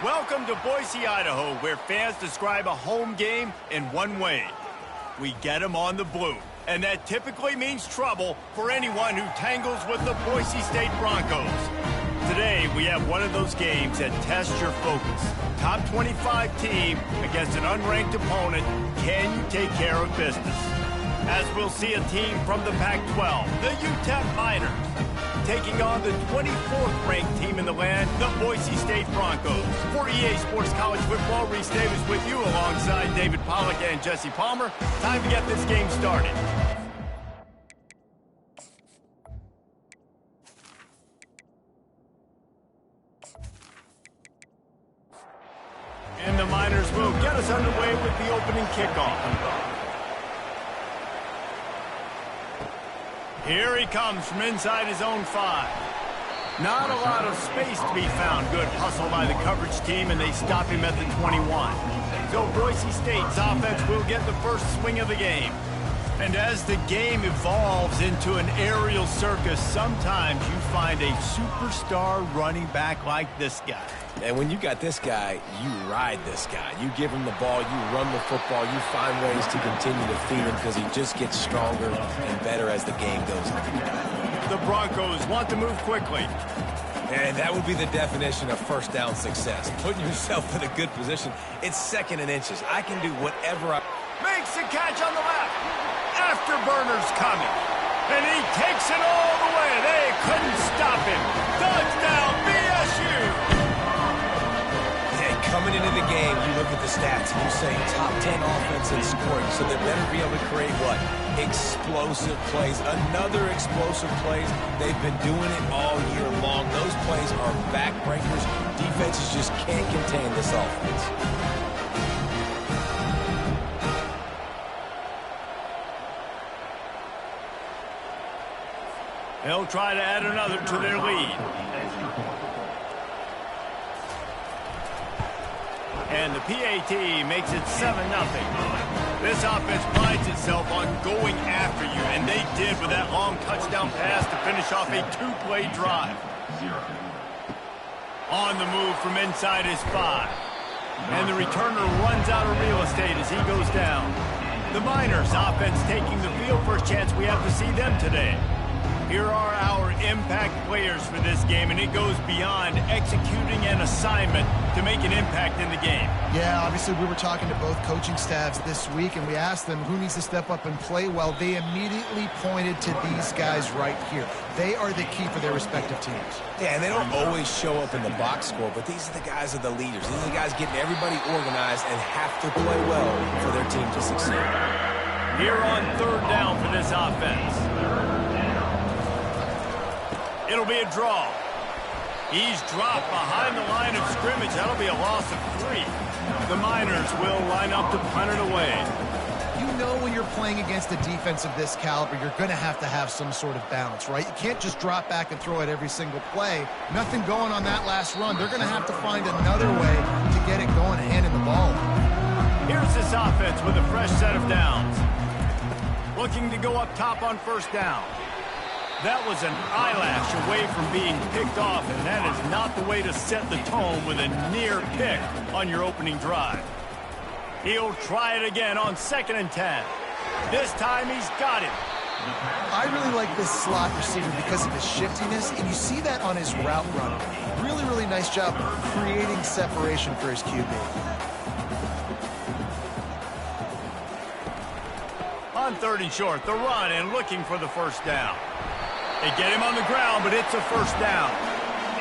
Welcome to Boise, Idaho, where fans describe a home game in one way. We get them on the blue, and that typically means trouble for anyone who tangles with the Boise State Broncos. Today, we have one of those games that tests your focus. Top 25 team against an unranked opponent. Can you take care of business? As we'll see a team from the Pac-12, the UTEP Miners, taking on the 24th ranked team in the land, the Boise State Broncos. For EA Sports College Football, Reese Davis with you alongside David Pollack and Jesse Palmer. Time to get this game started. And the Miners will get us underway with the opening kickoff. Here he comes from inside his own 5. Not a lot of space to be found. Good hustle by the coverage team, and they stop him at the 21. So Boise State's offense will get the first swing of the game. And as the game evolves into an aerial circus, sometimes you find a superstar running back like this guy. And when you got this guy, you ride this guy. You give him the ball, you run the football, you find ways to continue to feed him because he just gets stronger and better as the game goes on. The Broncos want to move quickly. And that would be the definition of first down success. Putting yourself in a good position. It's second and inches. I can do whatever I... Makes a catch on the left. Afterburner's coming. And he takes it all the way. They couldn't stop him. Touchdown, BSU. Coming into the game, you look at the stats, and you say top 10 offense in scoring, so they better be able to create what? Explosive plays. Another explosive plays. They've been doing it all year long. Those plays are backbreakers. Defenses just can't contain this offense. They'll try to add another to their lead. And the PAT makes it 7-0. This offense prides itself on going after you, and they did with that long touchdown pass to finish off a 2-play drive. On the move from inside his 5. And the returner runs out of real estate as he goes down. The Miners offense taking the field. First chance we have to see them today. Here are our impact players for this game, and it goes beyond executing an assignment to make an impact in the game. Yeah, obviously we were talking to both coaching staffs this week, and we asked them who needs to step up and play well. They immediately pointed to these guys right here. They are the key for their respective teams. Yeah, and they don't always show up in the box score, but these are the guys that are the leaders. These are the guys getting everybody organized and have to play well for their team to succeed. Here on third down for this offense. It'll be a draw. He's dropped behind the line of scrimmage. That'll be a loss of 3. The Miners will line up to punt it away. You know when you're playing against a defense of this caliber, you're going to have some sort of balance, right? You can't just drop back and throw it every single play. Nothing going on that last run. They're going to have to find another way to get it going and handing the ball. Here's this offense with a fresh set of downs. Looking to go up top on first down. That was an eyelash away from being picked off, and that is not the way to set the tone with a near pick on your opening drive. He'll try it again on 2nd and 10. This time he's got it. I really like this slot receiver because of his shiftiness, and you see that on his route running. Really, really nice job creating separation for his QB. On 3rd and short, the run and looking for the first down. They get him on the ground, but it's a first down.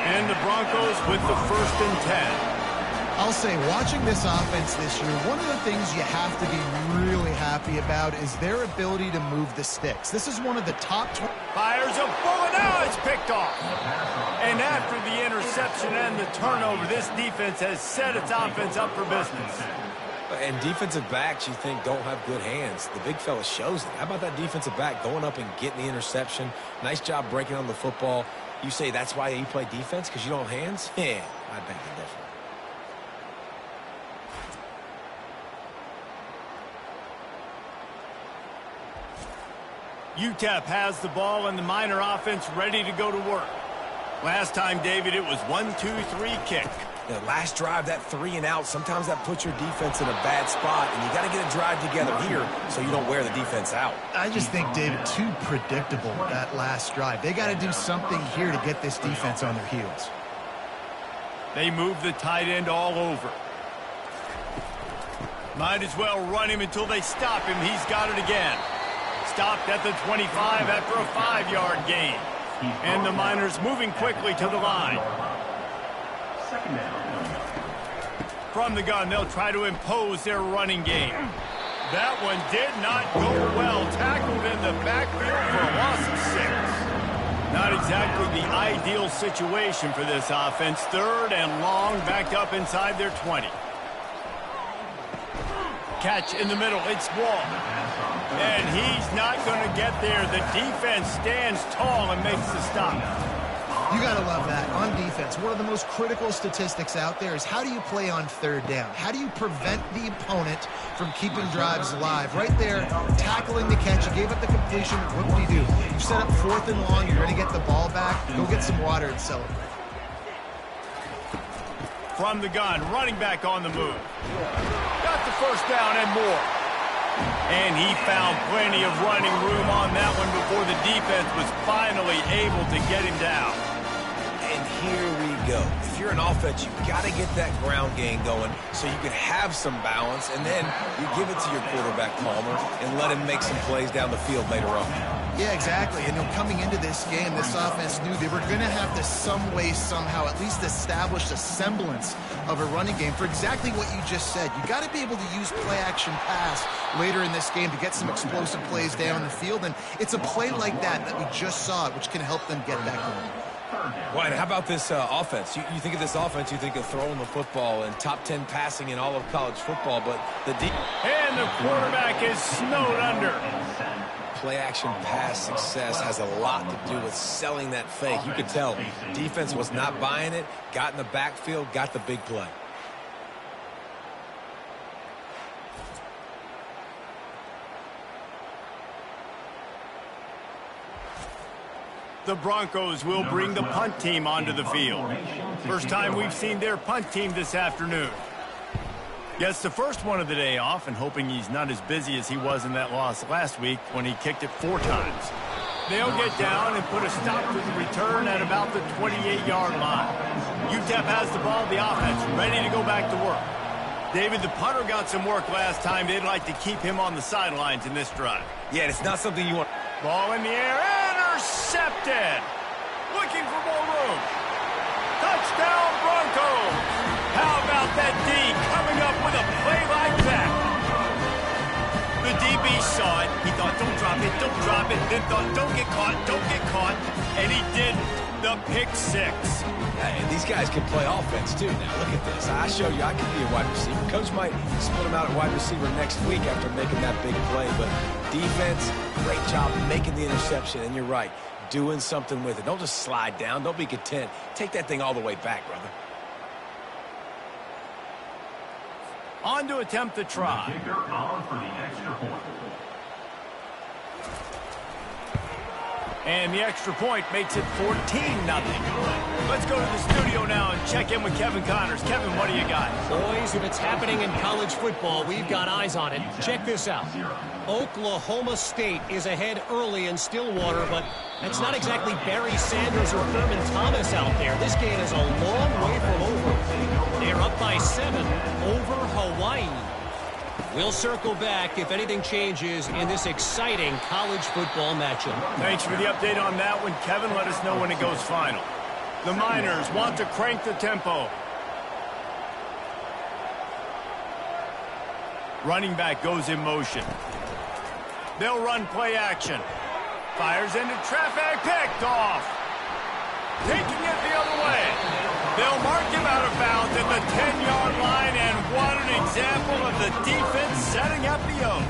And the Broncos with the 1st and 10. I'll say, watching this offense this year, one of the things you have to be really happy about is their ability to move the sticks. This is one of the top... Fires a bullet. Now it's picked off. And after the interception and the turnover, this defense has set its offense up for business. And defensive backs, you think, don't have good hands. The big fella shows it. How about that defensive back going up and getting the interception? Nice job breaking on the football. You say that's why you play defense, because you don't have hands? Yeah, I beg you different. UTEP has the ball and the Miner offense ready to go to work. Last time, David, it was 1-2-3 kick. The last drive, that 3 and out, sometimes that puts your defense in a bad spot, and you got to get a drive together here so you don't wear the defense out. I just think, David, too predictable that last drive. They got to do something here to get this defense on their heels. They move the tight end all over. Might as well run him until they stop him. He's got it again. Stopped at the 25 after a 5-yard gain. And the Miners moving quickly to the line. From the gun, they'll try to impose their running game. That one did not go well. Tackled in the backfield for a loss of 6. Not exactly the ideal situation for this offense. 3rd and long, backed up inside their 20. Catch in the middle. It's Wall. And he's not going to get there. The defense stands tall and makes the stop. You got to love that. On defense, one of the most critical statistics out there is how do you play on 3rd down? How do you prevent the opponent from keeping drives alive? Right there, tackling the catch. You gave up the completion. What do? You set up 4th and long. You're going to get the ball back. Go get some water and celebrate. From the gun, running back on the move. Got the first down and more. And he found plenty of running room on that one before the defense was finally able to get him down. And here we go. If you're an offense, you've got to get that ground game going so you can have some balance, and then you give it to your quarterback, Palmer, and let him make some plays down the field later on. Yeah, exactly. And coming into this game, this offense knew they were going to have to some way, somehow, at least establish a semblance of a running game for exactly what you just said. You got to be able to use play-action pass later in this game to get some explosive plays down the field, and it's a play like that we just saw, which can help them get that going. Well, and how about this offense? You think of this offense, you think of throwing the football and top 10 passing in all of college football, but and the quarterback is snowed under. Play-action pass success has a lot to do with selling that fake. You could tell defense was not buying it, got in the backfield, got the big play. The Broncos will bring the punt team onto the field. First time we've seen their punt team this afternoon. Gets the first one of the day off and hoping he's not as busy as he was in that loss last week when he kicked it 4 times. They'll get down and put a stop to the return at about the 28-yard line. UTEP has the ball, the offense ready to go back to work. David, the punter got some work last time. They'd like to keep him on the sidelines in this drive. Yeah, it's not something you want. Ball in the air, intercepted. Looking for more room. Touchdown, Broncos. How about that D coming up with a play like that? The DB saw it. He thought, don't drop it, don't drop it. Then thought, don't get caught. And he did the pick 6. Hey, these guys can play offense, too. Now, look at this. I show you I can be a wide receiver. Coach might split him out at wide receiver next week after making that big play. But defense, great job making the interception. And you're right, doing something with it. Don't just slide down. Don't be content. Take that thing all the way back, brother. On to attempt the try. And the extra point makes it 14-0. Let's go to the studio now and check in with Kevin Connors. Kevin, what do you got? Boys, if it's happening in college football, we've got eyes on it. Check this out. Oklahoma State is ahead early in Stillwater, but that's not exactly Barry Sanders or Thurman Thomas out there. This game is a long way from over. They're up by 7 over Hawaii. We'll circle back if anything changes in this exciting college football matchup. Thanks for the update on that one, Kevin. Let us know when it goes final. The Miners want to crank the tempo. Running back goes in motion. They'll run play action. Fires into traffic, picked off. Taking it the other way. They'll mark him out of bounds at the 10-yard line, and what an example of the defense setting up the O.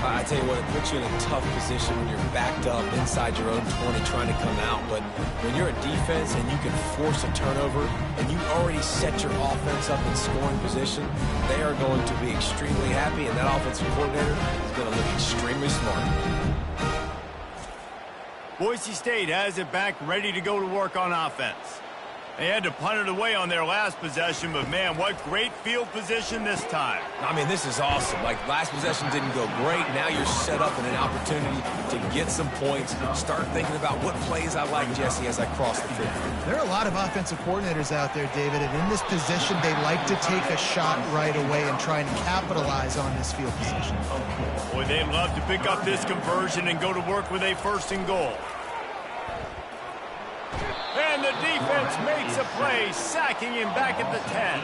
I tell you what, it puts you in a tough position when you're backed up inside your own 20 trying to come out. But when you're a defense and you can force a turnover and you already set your offense up in scoring position, they are going to be extremely happy, and that offensive coordinator is going to look extremely smart. Boise State has it back, ready to go to work on offense. They had to punt it away on their last possession, but man, what great field position this time. I mean, this is awesome. Like, last possession didn't go great. Now you're set up in an opportunity to get some points. Start thinking about what plays I like, Jesse, as I cross the field. There are a lot of offensive coordinators out there, David, and in this position, they like to take a shot right away and try and capitalize on this field position. Boy, they'd love to pick up this conversion and go to work with a 1st and goal. And the defense makes a play, sacking him back at the 10.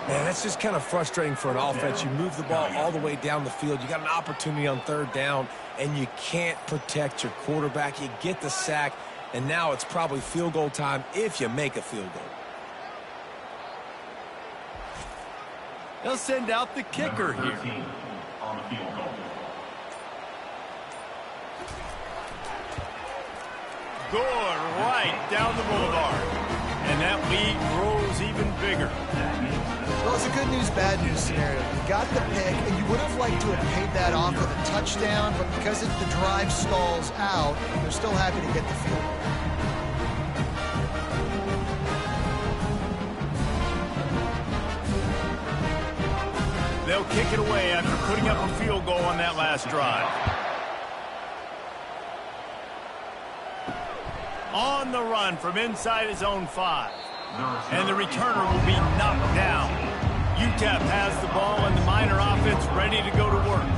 Man, that's just kind of frustrating for an offense. You move the ball all the way down the field. You got an opportunity on 3rd down, and you can't protect your quarterback. You get the sack, and now it's probably field goal time if you make a field goal. They'll send out the kicker here. On the field goal. Good right down the boulevard. And that lead grows even bigger. Well, it's a good news, bad news scenario. You got the pick, and you would have liked to have paid that off with a touchdown, but because the drive stalls out, they're still happy to get the field goal. They'll kick it away after putting up a field goal on that last drive. On the run from inside his own 5. And the returner will be knocked down. UTEP has the ball and the Miner offense ready to go to work.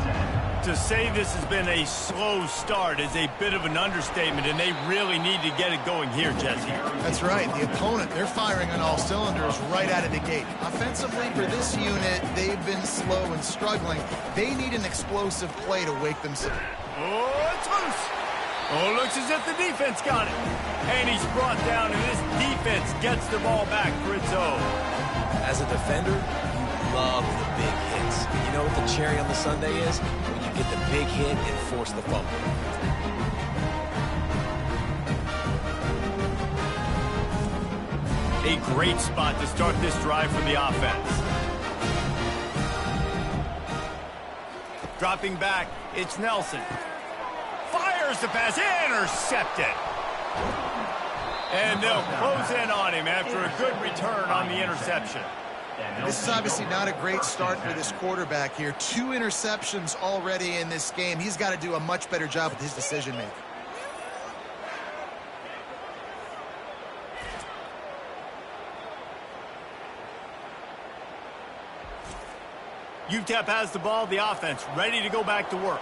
To say this has been a slow start is a bit of an understatement, and they really need to get it going here, Jesse. That's right. The opponent, they're firing on all cylinders right out of the gate. Offensively, for this unit, they've been slow and struggling. They need an explosive play to wake them up. Oh, it's loose. Oh, looks as if the defense got it. And he's brought down, and this defense gets the ball back for its own. As a defender, you love the big hits. And you know what the cherry on the sundae is? When you get the big hit and force the fumble. A great spot to start this drive for the offense. Dropping back, it's Nelson. Fires the pass, intercepted. And they'll close in on him after a good return on the interception. This is obviously not a great start for this quarterback here. 2 interceptions already in this game. He's got to do a much better job with his decision-making. UTEP has the ball, the offense ready to go back to work.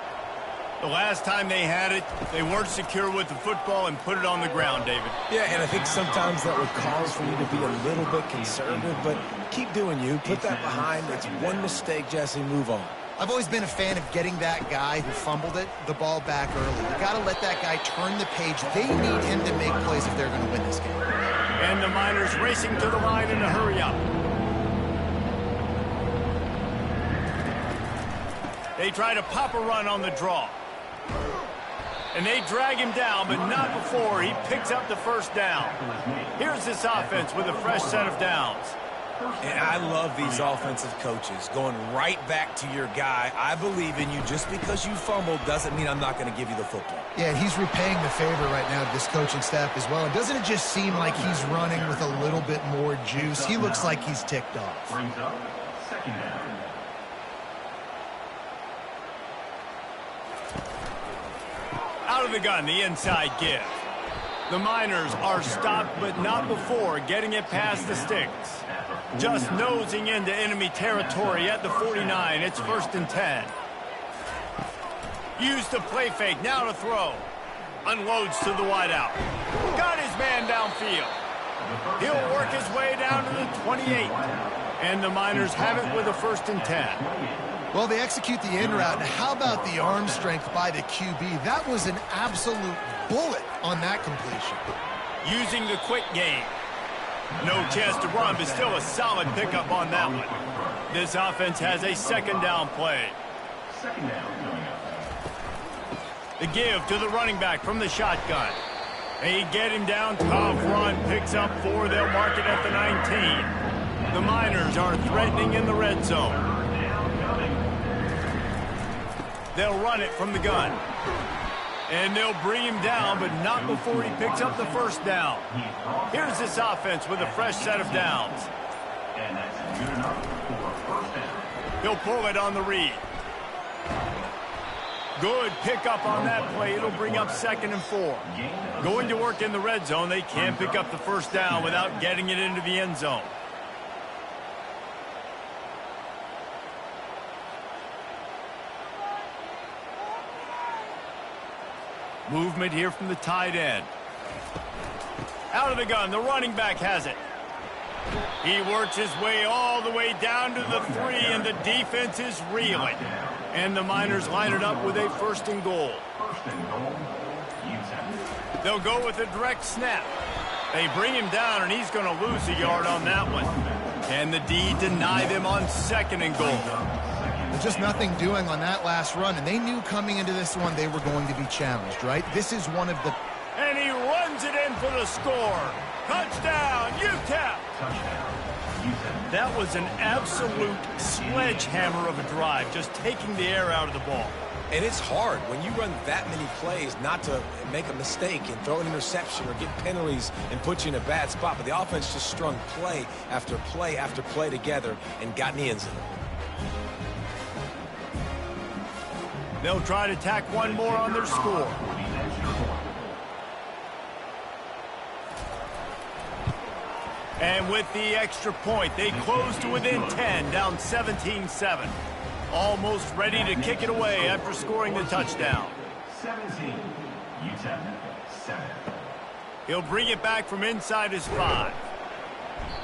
The last time they had it, they weren't secure with the football and put it on the ground, David. Yeah, and I think sometimes that would cause for you to be a little bit conservative, but keep doing you. Put that behind. It's one mistake, Jesse. Move on. I've always been a fan of getting that guy who fumbled it, the ball back early. You got to let that guy turn the page. They need him to make plays if they're going to win this game. And the Miners racing to the line in a hurry up. They try to pop a run on the draw. And they drag him down, but not before he picks up the 1st down. Here's this offense with a fresh set of downs. And I love these offensive coaches going right back to your guy. I believe in you. Just because you fumbled doesn't mean I'm not going to give you the football. Yeah, he's repaying the favor right now to this coaching staff as well. And doesn't it just seem like he's running with a little bit more juice? He looks like he's ticked off. Brings up 2nd down. Out of the gun, the inside give. The Miners are stopped, but not before getting it past the sticks. Just nosing into enemy territory at the 49. It's 1st and 10. Use the play fake, now to throw. Unloads to the wideout. Got his man downfield. He'll work his way down to the 28. And the Miners have it with a 1st and 10. Well, they execute the in route. Now, how about the arm strength by the QB? That was an absolute bullet on that completion. Using the quick game. No chance to run, but still a solid pickup on that one. This offense has a 2nd down play. 2nd down coming up. The give to the running back from the shotgun. They get him down, tough run, picks up 4. They'll mark it at the 19. The Miners are threatening in the red zone. They'll run it from the gun. And they'll bring him down, but not before he picks up the first down. Here's this offense with a fresh set of downs. And that's good enough for a first down. He'll pull it on the read. Good pickup on that play. It'll bring up 2nd and 4. Going to work in the red zone, they can't pick up the first down without getting it into the end zone. Movement here from the tight end. Out of the gun, the running back has it. He works his way all the way down to the 3, and the defense is reeling. And the Miners line it up with a 1st and goal. First and goal, UTEP. They'll go with a direct snap. They bring him down, and he's going to lose a yard on that one. Can the D deny them on 2nd and goal? There's just nothing doing on that last run, and they knew coming into this one they were going to be challenged, right? This is one of the... And he runs it in for the score. Touchdown, UTEP! Touchdown, UTEP. That was an absolute sledgehammer of a drive, just taking the air out of the ball. And it's hard when you run that many plays not to make a mistake and throw an interception or get penalties and put you in a bad spot. But the offense just strung play after play after play together and got in the end zone. They'll try to tack one more on their score. And with the extra point, they close to within 10, down 17-7. Almost ready to kick it away after scoring the touchdown. 17, UTEP, 7. He'll bring it back from inside his 5.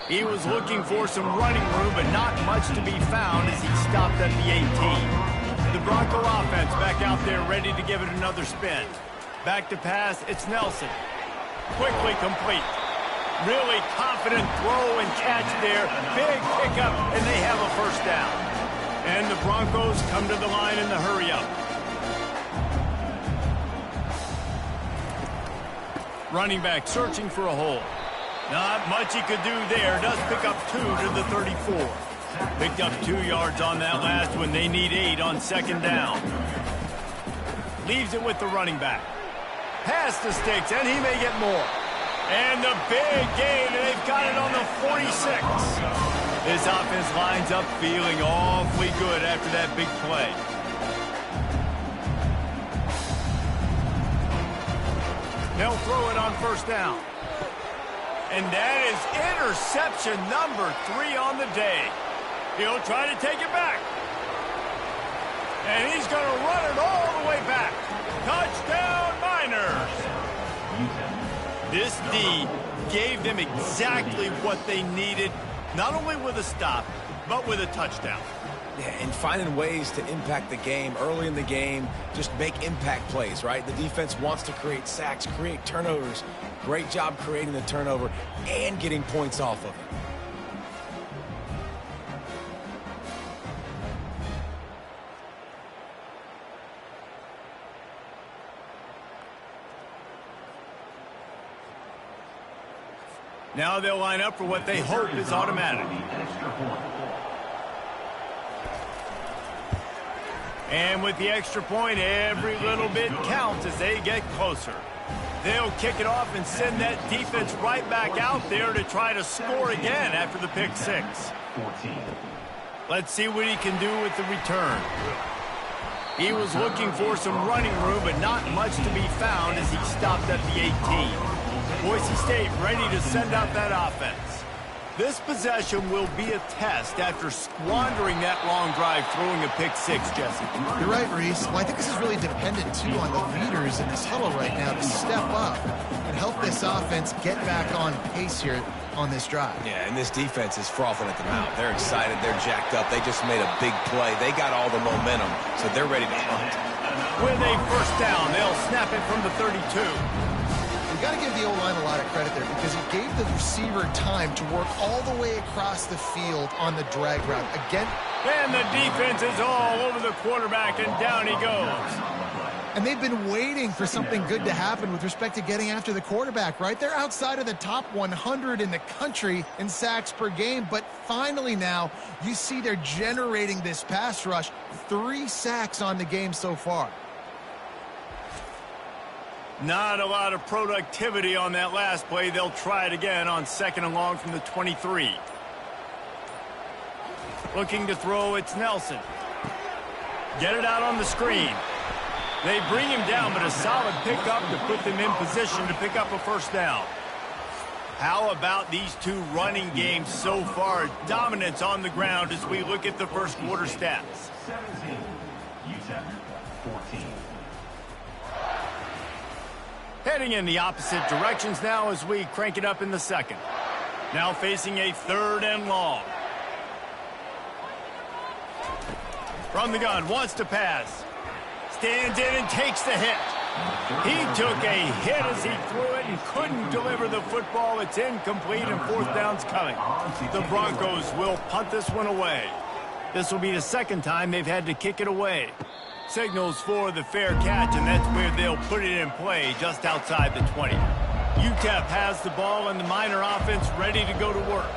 He was looking for some running room, but not much to be found as he stopped at the 18. The Bronco offense back out there ready to give it another spin. Back to pass, it's Nelson. Quickly complete. Really confident throw and catch there. Big pickup, and they have a first down. And the Broncos come to the line in the hurry-up. Running back searching for a hole. Not much he could do there. Does pick up 2 to the 34. Picked up 2 yards on that last one. They need 8 on 2nd down. Leaves it with the running back. Past the sticks, and he may get more. And the big gain, and they've got it on the 46. This offense lines up feeling awfully good after that big play. They'll throw it on 1st down. And that is interception number 3 on the day. He'll try to take it back. And he's going to run it all the way back. Touchdown, Miners! This D gave them exactly what they needed, not only with a stop, but with a touchdown. Yeah, and finding ways to impact the game early in the game, just make impact plays, right? The defense wants to create sacks, create turnovers. Great job creating the turnover and getting points off of it. Now they'll line up for what they hope is automatic. And with the extra point, every little bit counts as they get closer. They'll kick it off and send that defense right back out there to try to score again after the pick 6. 14. Let's see what he can do with the return. He was looking for some running room, but not much to be found as he stopped at the 18. Boise State ready to send out that offense. This possession will be a test after squandering that long drive throwing a pick 6, Jesse. You're right, Reese. Well, I think this is really dependent, too, on the leaders in this huddle right now to step up and help this offense get back on pace here on this drive. Yeah, and this defense is frothing at the mouth. They're excited. They're jacked up. They just made a big play. They got all the momentum, so they're ready to hunt. With a first down, they'll snap it from the 32. Got to give the O-line a lot of credit there because he gave the receiver time to work all the way across the field on the drag route. Again, and the defense is all over the quarterback, and down he goes. And they've been waiting for something good to happen with respect to getting after the quarterback, right? They're outside of the top 100 in the country in sacks per game, but finally now you see they're generating this pass rush. 3 sacks on the game so far. Not a lot of productivity on that last play. They'll try it again on 2nd and long from the 23. Looking to throw, it's Nelson. Get it out on the screen. They bring him down, but a solid pickup to put them in position to pick up a first down. How about these two running games so far? Dominance on the ground as we look at the first quarter stats. 17, UTEP 14. Heading in the opposite directions now as we crank it up in the second. Now facing a 3rd and long. From the gun, wants to pass. Stands in and takes the hit. He took a hit as he threw it and couldn't deliver the football. It's incomplete and 4th down's coming. The Broncos will punt this one away. This will be the 2nd time they've had to kick it away. Signals for the fair catch, and that's where they'll put it in play just outside the 20. UTEP has the ball and the Miner offense ready to go to work.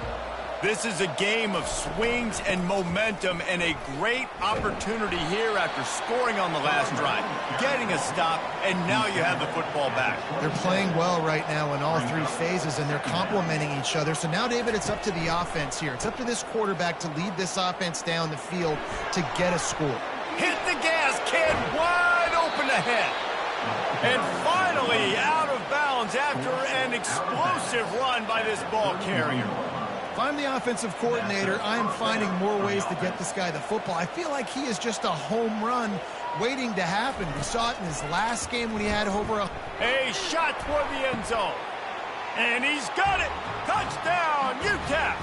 This is a game of swings and momentum and a great opportunity here after scoring on the last drive, getting a stop, and now you have the football back. They're playing well right now in all 3 phases, and they're complementing each other. So now, David, it's up to the offense here. It's up to this quarterback to lead this offense down the field to get a score. Hit the gas, kid, wide open ahead. And finally out of bounds after an explosive run by this ball carrier. If I'm the offensive coordinator, I am finding more ways to get this guy the football. I feel like he is just a home run waiting to happen. We saw it in his last game when he had over a shot toward the end zone. And he's got it. Touchdown, UTEP.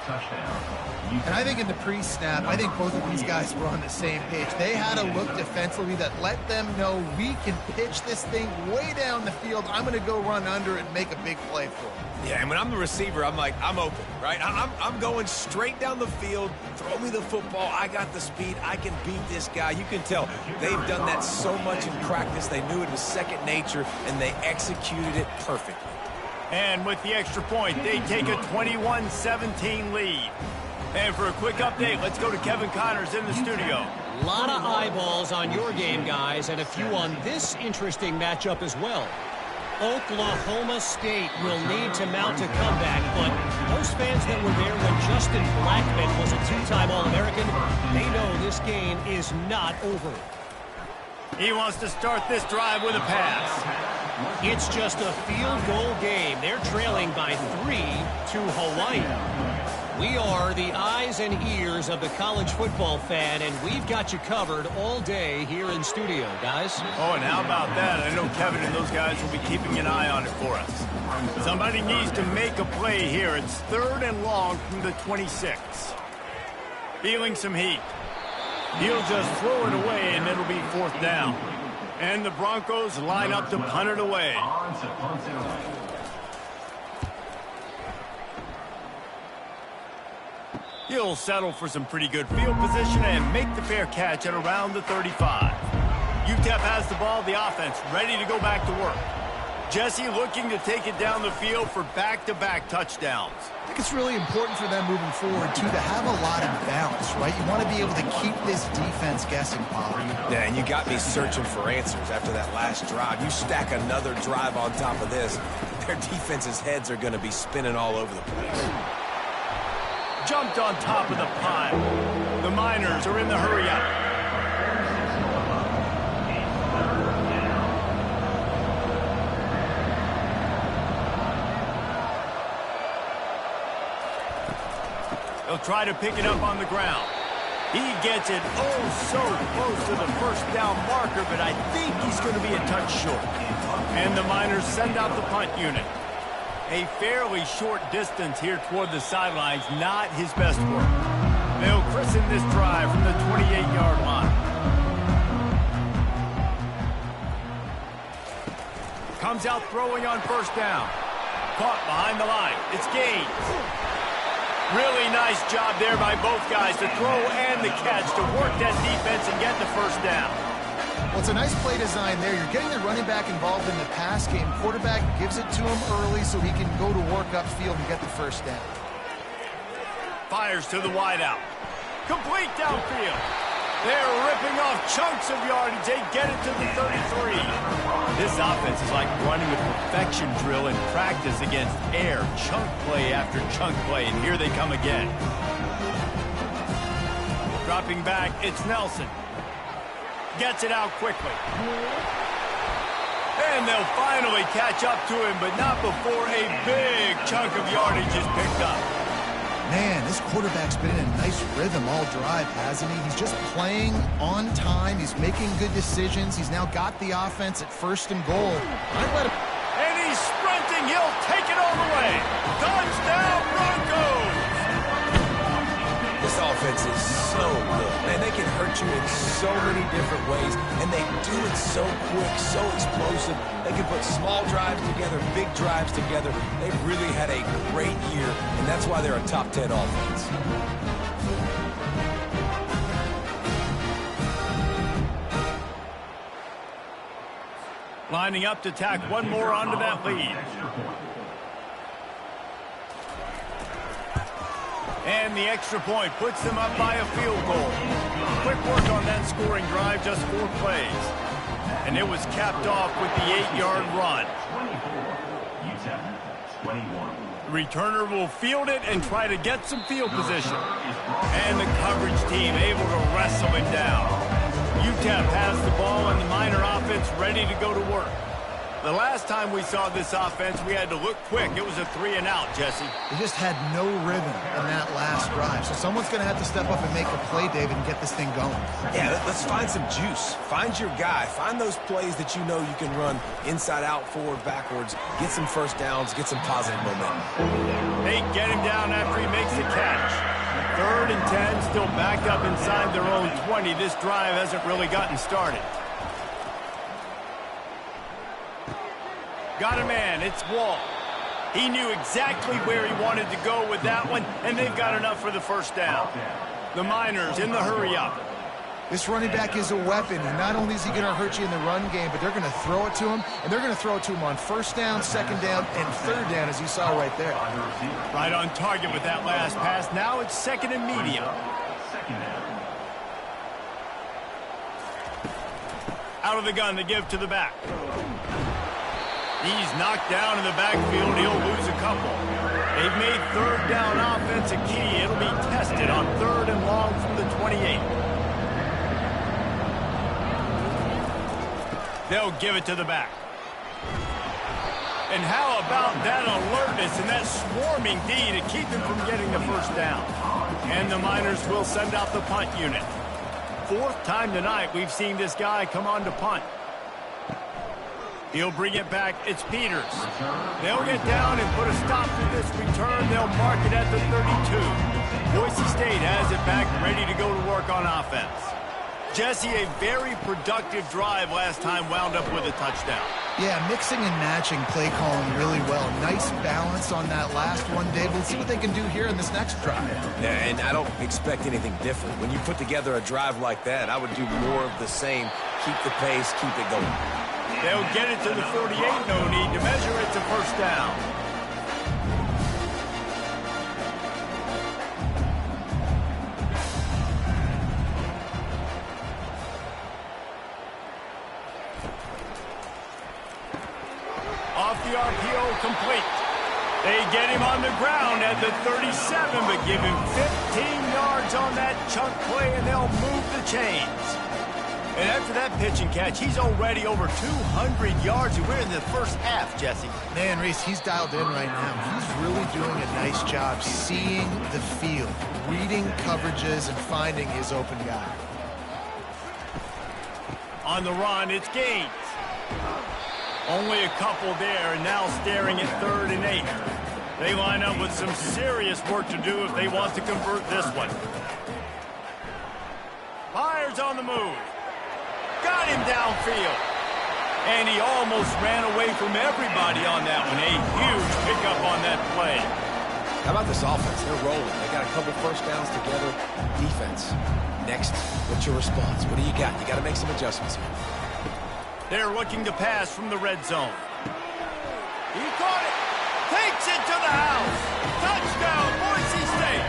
Touchdown. And I think in the pre-snap, I think both of these guys were on the same page. They had a look defensively that let them know we can pitch this thing way down the field. I'm going to go run under it and make a big play for him. Yeah, and when I'm the receiver, I'm like, I'm open, right? I'm going straight down the field. Throw me the football. I got the speed. I can beat this guy. You can tell they've done that so much in practice. They knew it was second nature, and they executed it perfectly. And with the extra point, they take a 21-17 lead. And for a quick update, let's go to Kevin Connors in the studio. A lot of eyeballs on your game, guys, and a few on this interesting matchup as well. Oklahoma State will need to mount a comeback, but those fans that were there when Justin Blackmon was a 2-time All-American, they know this game is not over. He wants to start this drive with a pass. It's just a field goal game. They're trailing by 3 to Hawaii. We are the eyes and ears of the college football fan, and we've got you covered all day here in studio, guys. Oh, and how about that? I know Kevin and those guys will be keeping an eye on it for us. Somebody needs to make a play here. It's 3rd and long from the 26. Feeling some heat. He'll just throw it away, and it'll be 4th down. And the Broncos line up to punt it away. He'll settle for some pretty good field position and make the fair catch at around the 35. UTEP has the ball, the offense ready to go back to work. Jesse looking to take it down the field for back-to-back touchdowns. I think it's really important for them moving forward, too, to have a lot of balance, right? You want to be able to keep this defense guessing, Pollard. Yeah, and you got me searching for answers after that last drive. You stack another drive on top of this, their defense's heads are going to be spinning all over the place. Jumped on top of the pile. The Miners are in the hurry-up. He'll try to pick it up on the ground. He gets it so close to the first down marker, but I think he's going to be a touch short. And the Miners send out the punt unit. A fairly short distance here toward the sidelines, not his best work. They'll christen this drive from the 28-yard line. Comes out throwing on first down. Caught behind the line. It's Gaines. Really nice job there by both guys to throw and the catch to work that defense and get the first down. Well, it's a nice play design there. You're getting the running back involved in the pass game. Quarterback gives it to him early so he can go to work upfield and get the first down. Fires to the wideout. Complete downfield. They're ripping off chunks of yardage. They get it to the 33. This offense is like running a perfection drill in practice against air, chunk play after chunk play, and here they come again. Dropping back, it's Nelson. Gets it out quickly. And they'll finally catch up to him, but not before a big chunk of yardage is picked up. Man, this quarterback's been in a nice rhythm all drive, hasn't he? He's just playing on time. He's making good decisions. He's now got the offense at 1st and goal. And he's sprinting. He'll take it all the way. Touchdown, Broncos! This offense is so good. Man, they can hurt you in so many different ways, and they do it so quick, so explosive. They can put small drives together, big drives together. They've really had a great year, and that's why they're a top 10 offense. Lining up to tack one more onto that lead. And the extra point puts them up by a field goal. Quick work on that scoring drive, just 4 plays. And it was capped off with the 8-yard run. 24, UTEP, 21. The returner will field it and try to get some field position. And the coverage team able to wrestle him down. UTEP has the ball and the Miner offense ready to go to work. The last time we saw this offense, we had to look quick. It was a 3-and-out, Jesse. They just had no rhythm in that last drive. So someone's going to have to step up and make a play, David, and get this thing going. Yeah, let's find some juice. Find your guy. Find those plays that you know you can run inside out, forward, backwards. Get some first downs. Get some positive momentum. They get him down after he makes the catch. 3rd and 10, still backed up inside their own 20. This drive hasn't really gotten started. Got a man, it's Wall. He knew exactly where he wanted to go with that one, and they've got enough for the first down. The Miners in the hurry up. This running back is a weapon, and not only is he going to hurt you in the run game, but they're going to throw it to him, and they're going to throw it to him on 1st down, 2nd down, and 3rd down, as you saw right there. Right on target with that last pass. Now it's 2nd and medium. Out of the gun to give to the back. He's knocked down in the backfield. He'll lose a couple. They've made 3rd down offense a key. It'll be tested on 3rd and long from the 28. They'll give it to the back. And how about that alertness and that swarming D to keep him from getting the first down? And the Miners will send out the punt unit. 4th time tonight we've seen this guy come on to punt. He'll bring it back. It's Peters. They'll get down and put a stop to this return. They'll mark it at the 32. Boise State has it back, ready to go to work on offense. Jesse, a very productive drive last time, wound up with a touchdown. Yeah, mixing and matching play calling really well. Nice balance on that last one, Dave. Let's see what they can do here in this next drive. Yeah, and I don't expect anything different. When you put together a drive like that, I would do more of the same. Keep the pace, keep it going. They'll get it to the 48, no need to measure. It's a first down. Off the RPO, complete. They get him on the ground at the 37, but give him 15 yards on that chunk play, and they'll move the chains. And after that pitch and catch, he's already over 200 yards, and we're in the first half, Jesse. Man, Reese, he's dialed in right now. He's really doing a nice job seeing the field, reading coverages, and finding his open guy. On the run, it's Gaines. Only a couple there, and now staring at 3rd and 8. They line up with some serious work to do if they want to convert this one. Myers on the move. Got him downfield. And he almost ran away from everybody on that one. A huge pickup on that play. How about this offense? They're rolling. They got a couple first downs together. Defense. Next, what's your response? What do you got? You got to make some adjustments here. They're looking to pass from the red zone. He caught it. Takes it to the house. Touchdown, Boise State.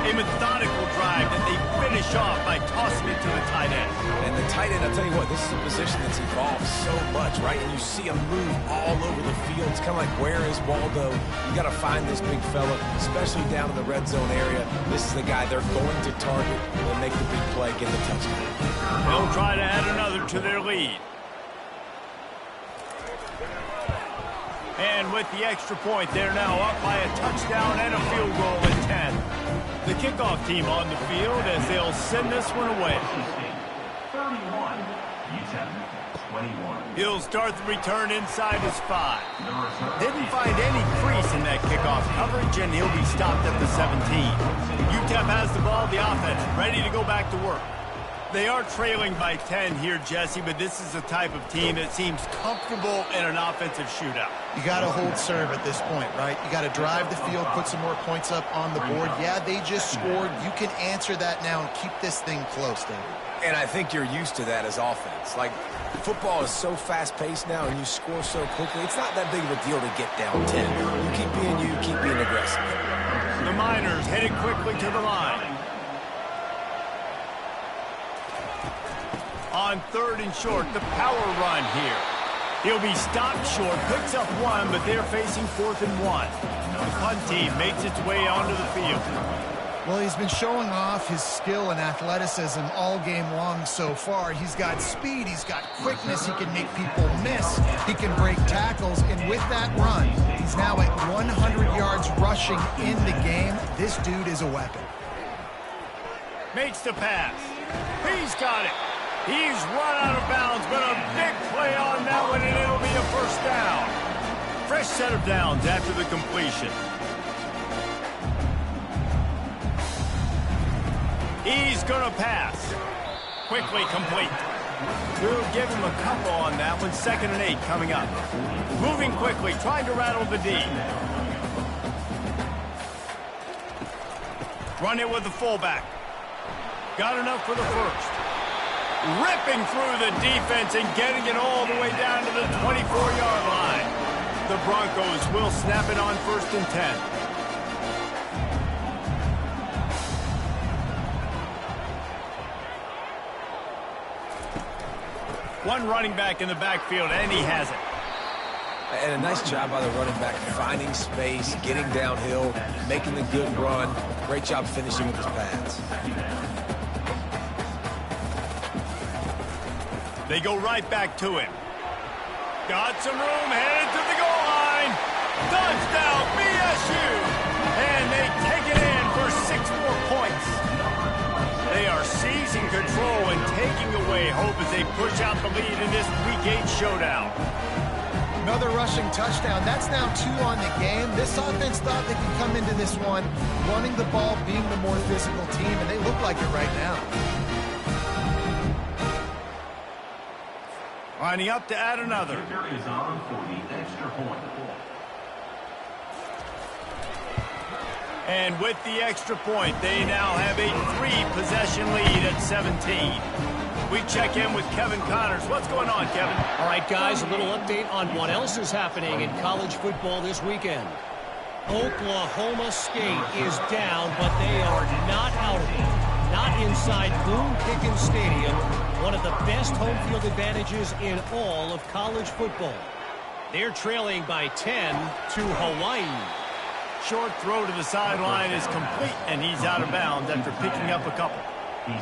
A methodical drive that they finish off by tossing it to the tight end. And the tight end, I'll tell you what, this is a position that's evolved so much, right? And you see him move all over the field. It's kind of like, where is Waldo? You got to find this big fella, especially down in the red zone area. This is the guy they're going to target and make the big play, get the touchdown. They'll try to add another to their lead. And with the extra point, they're now up by a touchdown and a field goal at 10. The kickoff team on the field as they'll send this one away. 31, UTEP 21. He'll start the return inside his 5. Didn't find any crease in that kickoff coverage, and he'll be stopped at the 17. UTEP has the ball, the offense, ready to go back to work. They are trailing by 10 here, Jesse, but this is the type of team that seems comfortable in an offensive shootout. You got to hold serve at this point, right? You got to drive the field, put some more points up on the board. Yeah, they just scored. You can answer that now and keep this thing close, David. And I think you're used to that as offense. Like, football is so fast-paced now, and you score so quickly, it's not that big of a deal to get down 10. You keep being aggressive. The Miners headed quickly to the line. On 3rd and short, the power run here. He'll be stopped short, picks up 1, but they're facing 4th and 1. The punt team makes its way onto the field. Well, he's been showing off his skill and athleticism all game long so far. He's got speed, he's got quickness, he can make people miss, he can break tackles, and with that run, he's now at 100 yards rushing in the game. This dude is a weapon. Makes the pass. He's got it. He's run out of bounds, but a big play on that one, and it'll be a first down. Fresh set of downs after the completion. He's going to pass. Quickly complete. We'll give him a couple on that one. 2nd and 8 coming up. Moving quickly, trying to rattle the D. Run it with the fullback. Got enough for the first. Ripping through the defense and getting it all the way down to the 24-yard line. The Broncos will snap it on 1st and 10. One running back in the backfield, and he has it. And a nice job by the running back, finding space, getting downhill, making the good run. Great job finishing with his pads. They go right back to him. Got some room, headed to the goal line. Touchdown, BSU! And they take it in for 6 more points. They are seizing control and taking away hope as they push out the lead in this Week 8 showdown. Another rushing touchdown. That's now 2 on the game. This offense thought they could come into this one running the ball, being the more physical team, and they look like it right now. Lining up to add another. Kicker is on for the extra point. And with the extra point, they now have a 3-possession lead at 17. We check in with Kevin Connors. What's going on, Kevin? All right, guys, a little update on what else is happening in college football this weekend. Oklahoma State is down, but they are not out of it. Not inside Boone-Pickens Stadium, one of the best home field advantages in all of college football. They're trailing by 10 to Hawaii. Short throw to the sideline is complete, and he's out of bounds after picking up a couple.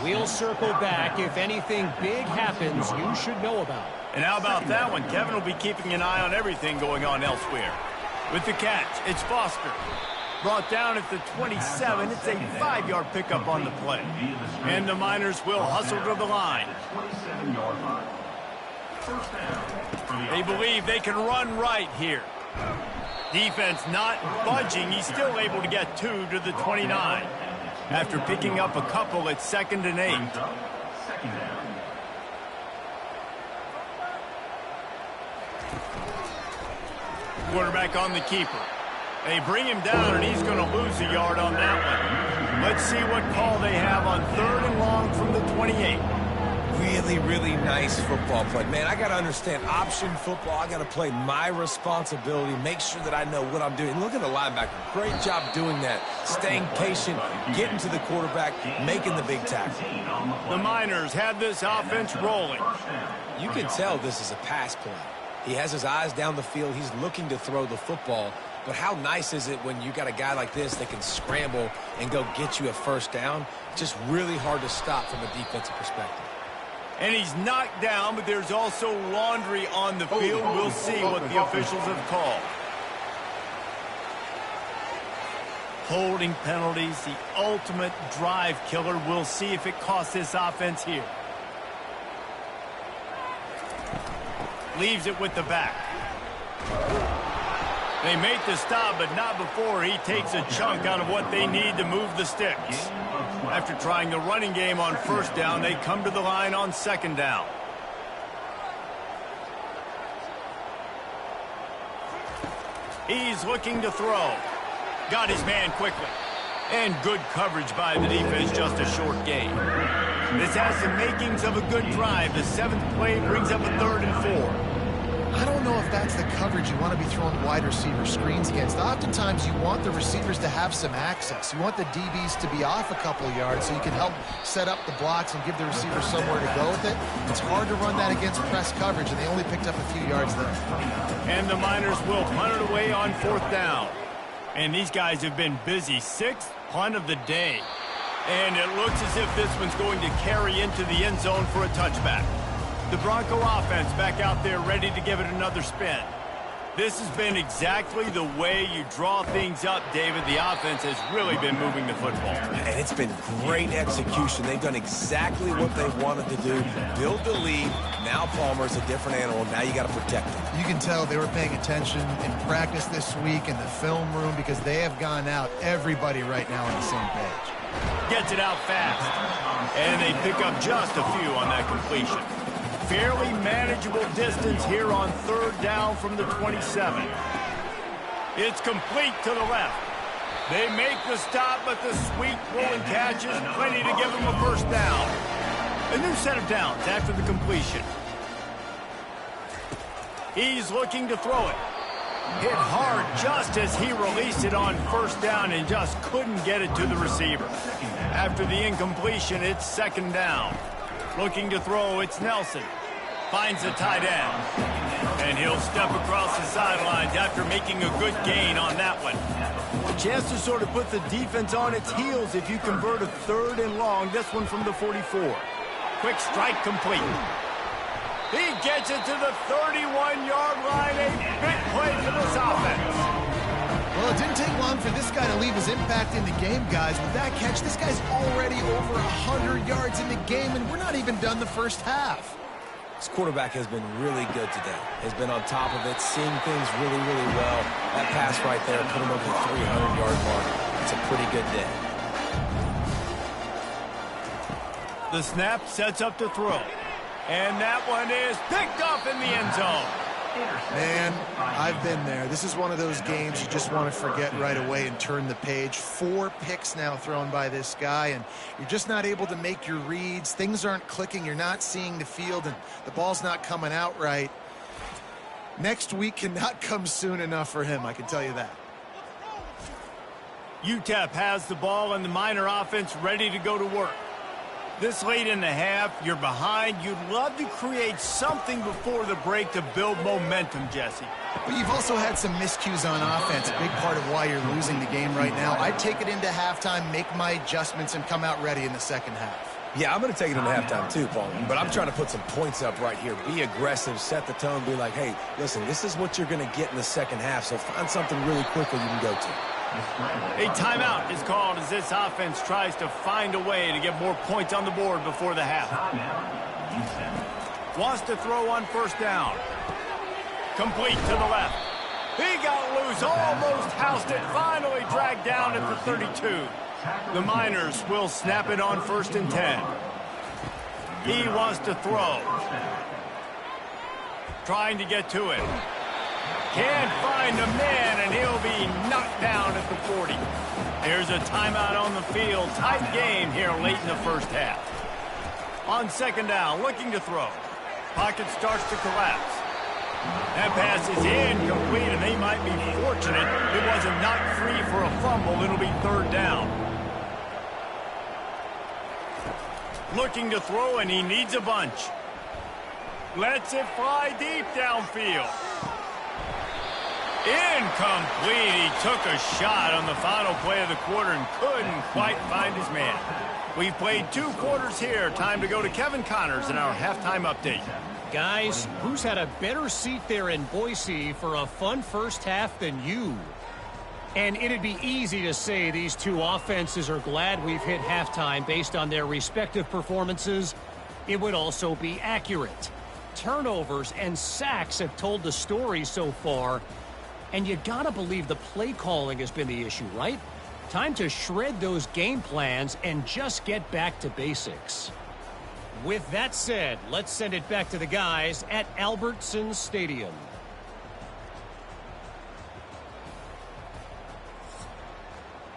We'll circle back if anything big happens you should know about. And how about that one? Kevin will be keeping an eye on everything going on elsewhere. With the catch, it's Foster. Brought down at the 27. It's a 5-yard pickup on the play. And the Miners will hustle to the line. 27-yard line. First down. They believe they can run right here. Defense not budging. He's still able to get 2 to the 29. After picking up a couple at 2nd and 8. Second down. Quarterback on the keeper. They bring him down, and he's going to lose a yard on that one. Let's see what call they have on 3rd and long from the 28. Really really, really nice football play. Man, I got to understand option football. I got to play my responsibility, make sure that I know what I'm doing. Look at the linebacker. Great job doing that. Staying patient, getting to the quarterback, making the big tackle. The Miners have this offense rolling. You can tell this is a pass play. He has his eyes down the field. He's looking to throw the football. But how nice is it when you got a guy like this that can scramble and go get you a first down? Just really hard to stop from a defensive perspective. And he's knocked down, but there's also laundry on the field. We'll see what the officials have called. Holding penalties, the ultimate drive killer. We'll see if it costs this offense here. Leaves it with the back. They make the stop, but not before he takes a chunk out of what they need to move the sticks. After trying the running game on first down, they come to the line on second down. He's looking to throw. Got his man quickly. And good coverage by the defense, just a short gain. This has the makings of a good drive. The 7th play brings up a 3rd and 4. I don't know if that's the coverage you want to be throwing wide receiver screens against. Oftentimes, you want the receivers to have some access. You want the DBs to be off a couple of yards so you can help set up the blocks and give the receiver somewhere to go with it. It's hard to run that against press coverage, and they only picked up a few yards there. And the Miners will punt it away on 4th down. And these guys have been busy. 6th punt of the day. And it looks as if this one's going to carry into the end zone for a touchback. The Bronco offense back out there ready to give it another spin. This has been exactly the way you draw things up, David. The offense has really been moving the football. And it's been great execution. They've done exactly what they wanted to do. Build the lead. Now Palmer's a different animal. Now you got to protect him. You can tell they were paying attention in practice this week in the film room because they have gone out, everybody right now on the same page. Gets it out fast. And they pick up just a few on that completion. Fairly manageable distance here on 3rd down from the 27. It's complete to the left. They make the stop, but the sweet rolling catch is plenty to give them a first down. A new set of downs after the completion. He's looking to throw it. Hit hard just as he released it on first down and just couldn't get it to the receiver. After the incompletion, it's 2nd down. Looking to throw, it's Nelson. Finds the tight end. And he'll step across the sidelines after making a good gain on that one. A chance to sort of put the defense on its heels if you convert a 3rd and long. This one from the 44. Quick strike complete. He gets it to the 31-yard line. A big play for this offense. Well, it didn't take long for this guy to leave his impact in the game, guys. With that catch, this guy's already over 100 yards in the game, and we're not even done the first half. This quarterback has been really good today. Has been on top of it, seeing things really, really well. That pass right there put him over the 300-yard mark. It's a pretty good day. The snap sets up to throw. And that one is picked up in the end zone. Man, I've been there. This is one of those games you just want to forget right away and turn the page. 4 picks now thrown by this guy, and you're just not able to make your reads. Things aren't clicking. You're not seeing the field, and the ball's not coming out right. Next week cannot come soon enough for him, I can tell you that. UTEP has the ball, and the Miner offense ready to go to work. This late in the half, you're behind. You'd love to create something before the break to build momentum, Jesse. But you've also had some miscues on offense, a big part of why you're losing the game right now. I'd take it into halftime, make my adjustments, and come out ready in the second half. Yeah, I'm going to take it into halftime too, Paul. But I'm trying to put some points up right here. Be aggressive, set the tone, be like, hey, listen, this is what you're going to get in the second half, so find something really quickly you can go to. A timeout is called as this offense tries to find a way to get more points on the board before the half. Wants to throw on first down. Complete to the left. He got loose, almost housed it, finally dragged down at the 32. The Miners will snap it on 1st and 10. He wants to throw. Trying to get to it. Can't find a man, and he'll be knocked down at the 40. There's a timeout on the field. Tight game here late in the first half. On second down, looking to throw. Pocket starts to collapse. That pass is incomplete, and they might be fortunate it wasn't knocked free for a fumble. It'll be third down. Looking to throw, and he needs a bunch. Lets it fly deep downfield. Incomplete. He took a shot on the final play of the quarter and couldn't quite find his man. We've played 2 quarters here. Time to go to Kevin Connors in our halftime update. Guys, who's had a better seat there in Boise for a fun first half than you? And it'd be easy to say these 2 offenses are glad we've hit halftime based on their respective performances. It would also be accurate. Turnovers and sacks have told the story so far. And you gotta believe the play calling has been the issue, right? Time to shred those game plans and just get back to basics. With that said, let's send it back to the guys at Albertson Stadium.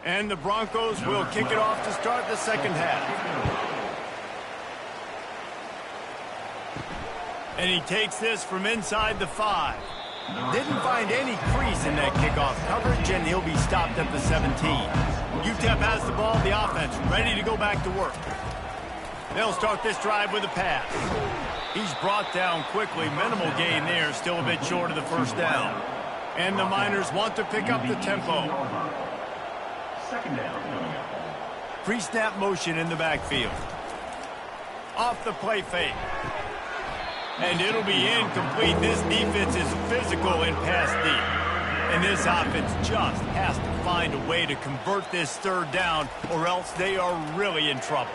And the Broncos will kick it off to start the second half. And he takes this from inside the 5. Didn't find any crease in that kickoff coverage, and he'll be stopped at the 17. UTEP has the ball, the offense ready to go back to work. They'll start this drive with a pass. He's brought down quickly. Minimal gain there, still a bit short of the first down. And the Miners want to pick up the tempo. Second down. Pre-snap motion in the backfield. Off the play fake. And it'll be incomplete. This defense is physical and pass deep. And this offense just has to find a way to convert this third down, or else they are really in trouble.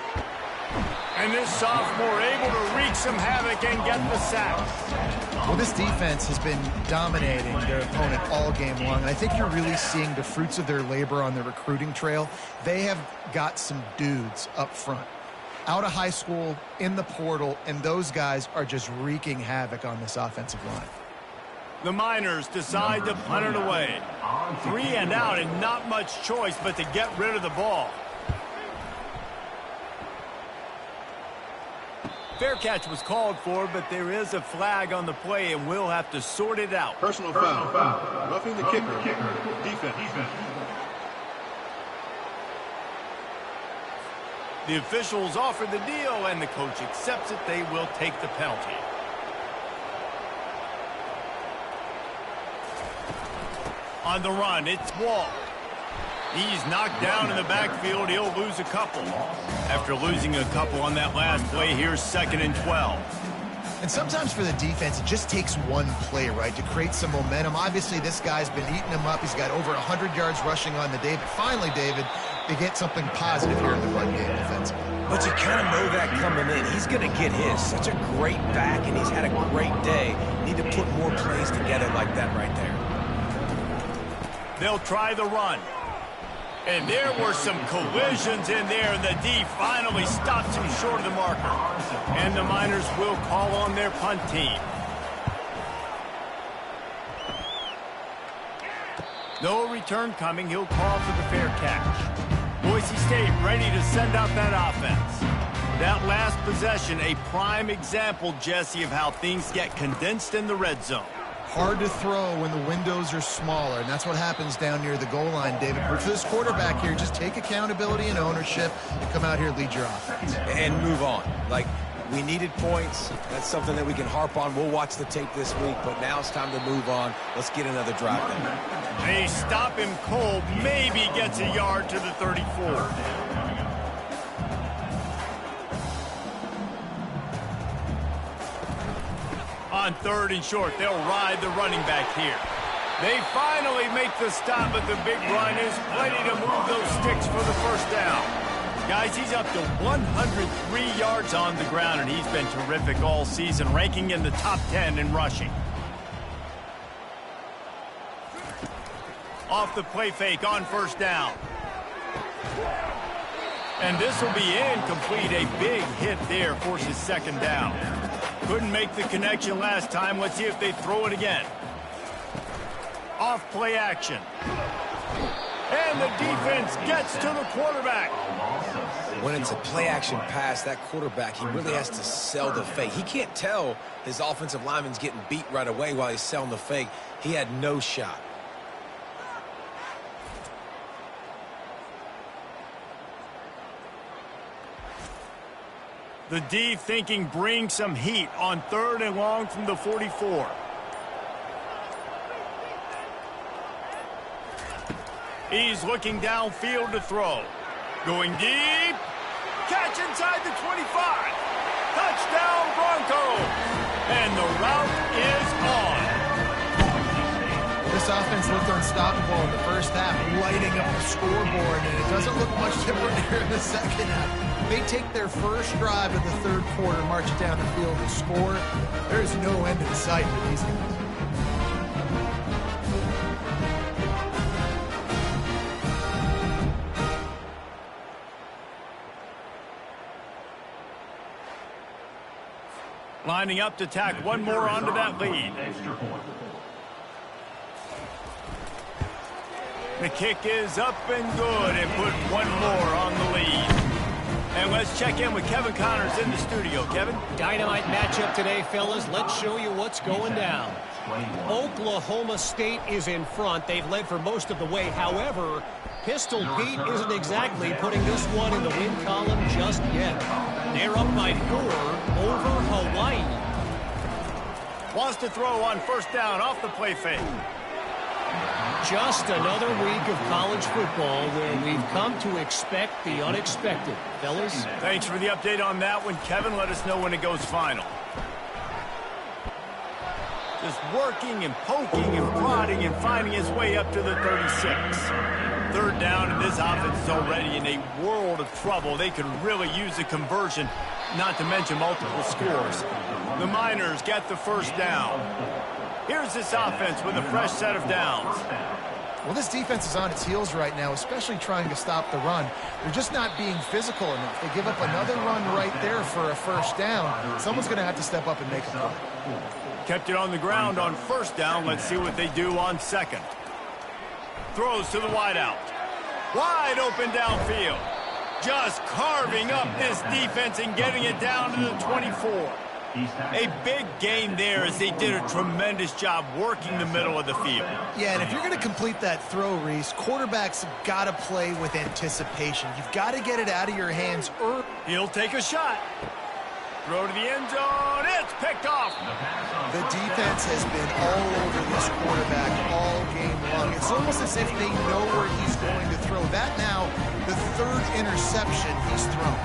And this sophomore able to wreak some havoc and get the sack. Well, this defense has been dominating their opponent all game long, and I think you're really seeing the fruits of their labor on the recruiting trail. They have got some dudes up front, out of high school, in the portal, and those guys are just wreaking havoc on this offensive line. The Miners decide to punt it away. 3 and out, and not much choice but to get rid of the ball. Fair catch was called for, but there is a flag on the play, and we'll have to sort it out. Personal foul. Roughing the kicker. Defense. The officials offer the deal, and the coach accepts it. They will take the penalty. On the run, it's Wall. He's knocked down in the backfield. He'll lose a couple. After losing a couple on that last play, here's 2nd and 12. And sometimes for the defense, it just takes one play, right, to create some momentum. Obviously, this guy's been eating him up. He's got over 100 yards rushing on the day. But finally, David, they get something positive here in the run game defensively. But you kind of know that coming in. He's going to get his. Such a great back, and he's had a great day. Need to put more plays together like that right there. They'll try the run. And there were some collisions in there, and the D finally stops him short of the marker. And the Miners will call on their punt team. No return coming. He'll call for the fair catch. Boise State ready to send out that offense. That last possession, a prime example, Jesse, of how things get condensed in the red zone. Hard to throw when the windows are smaller, and that's what happens down near the goal line, David. But for this quarterback here, just take accountability and ownership and come out here and lead your offense. And move on. Like, we needed points. That's something that we can harp on. We'll watch the tape this week, but now it's time to move on. Let's get another drive done. They stop him cold. Maybe gets a yard to the 34. On 3rd and short, they'll ride the running back here. They finally make the stop, but the big run is plenty to move those sticks for the first down. Guys, he's up to 103 yards on the ground, and he's been terrific all season, ranking in the top 10 in rushing. Off the play fake on 1st down. And this will be incomplete. A big hit there forces 2nd down. Couldn't make the connection last time. Let's see if they throw it again. Off play action. And the defense gets to the quarterback. When it's a play-action pass, that quarterback, he really has to sell the fake. He can't tell his offensive lineman's getting beat right away while he's selling the fake. He had no shot. The D thinking bring some heat on 3rd and long from the 44. He's looking downfield to throw. Going deep. Catch inside the 25. Touchdown Broncos. And the route is on. This offense looked unstoppable in the first half, lighting up the scoreboard, and it doesn't look much different here in the second half. They take their first drive of the 3rd quarter, march it down the field and score. There's no end in sight for these guys. Lining up to tack one more onto that lead. The kick is up and good and put one more on the lead. And let's check in with Kevin Connors in the studio. Kevin? Dynamite matchup today, fellas. Let's show you what's going down. Oklahoma State is in front. They've led for most of the way. However, Pistol Pete isn't exactly putting this one in the win column just yet. They're up by 4 over Hawaii. Wants to throw on 1st down off the play fake. Just another week of college football where we've come to expect the unexpected. Fellas? Thanks for the update on that one, Kevin. Let us know when it goes final. Just working and poking and prodding and finding his way up to the 36. 3rd down, and this offense is already in a world of trouble. They could really use a conversion, not to mention multiple scores. The Miners get the 1st down. Here's this offense with a fresh set of downs. Well, this defense is on its heels right now, especially trying to stop the run. They're just not being physical enough. They give up another run right there for a 1st down. Someone's going to have to step up and make a play. Kept it on the ground on 1st down. Let's see what they do on 2nd. Throws to the wideout. Wide open downfield. Just carving up this defense and getting it down to the 24. A big gain there as they did a tremendous job working the middle of the field. Yeah, and if you're going to complete that throw, Reese, quarterbacks have got to play with anticipation. You've got to get it out of your hands early. He'll take a shot. Throw to the end zone. It's picked off. The defense has been all over this quarterback all game long. It's almost as if they know where he's going to throw. That now, the 3rd interception he's thrown.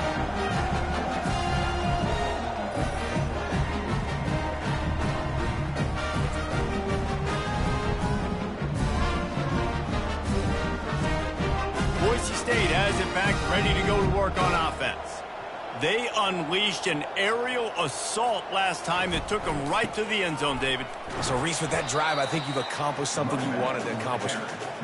Boise State has it back, ready to go to work on offense. They unleashed an aerial assault last time that took them right to the end zone, David. So, Reese, with that drive, I think you've accomplished something you wanted to accomplish.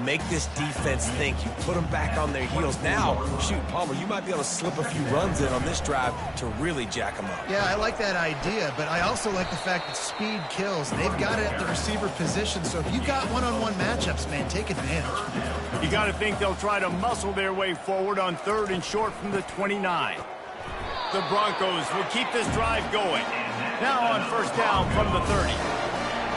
Make this defense think. You put them back on their heels. Now, shoot, Palmer, you might be able to slip a few runs in on this drive to really jack them up. Yeah, I like that idea, but I also like the fact that speed kills. They've got it at the receiver position, so if you've got one-on-one matchups, man, take advantage. You got to think they'll try to muscle their way forward on 3rd and short from the 29. The Broncos will keep this drive going. Now on 1st down from the 30.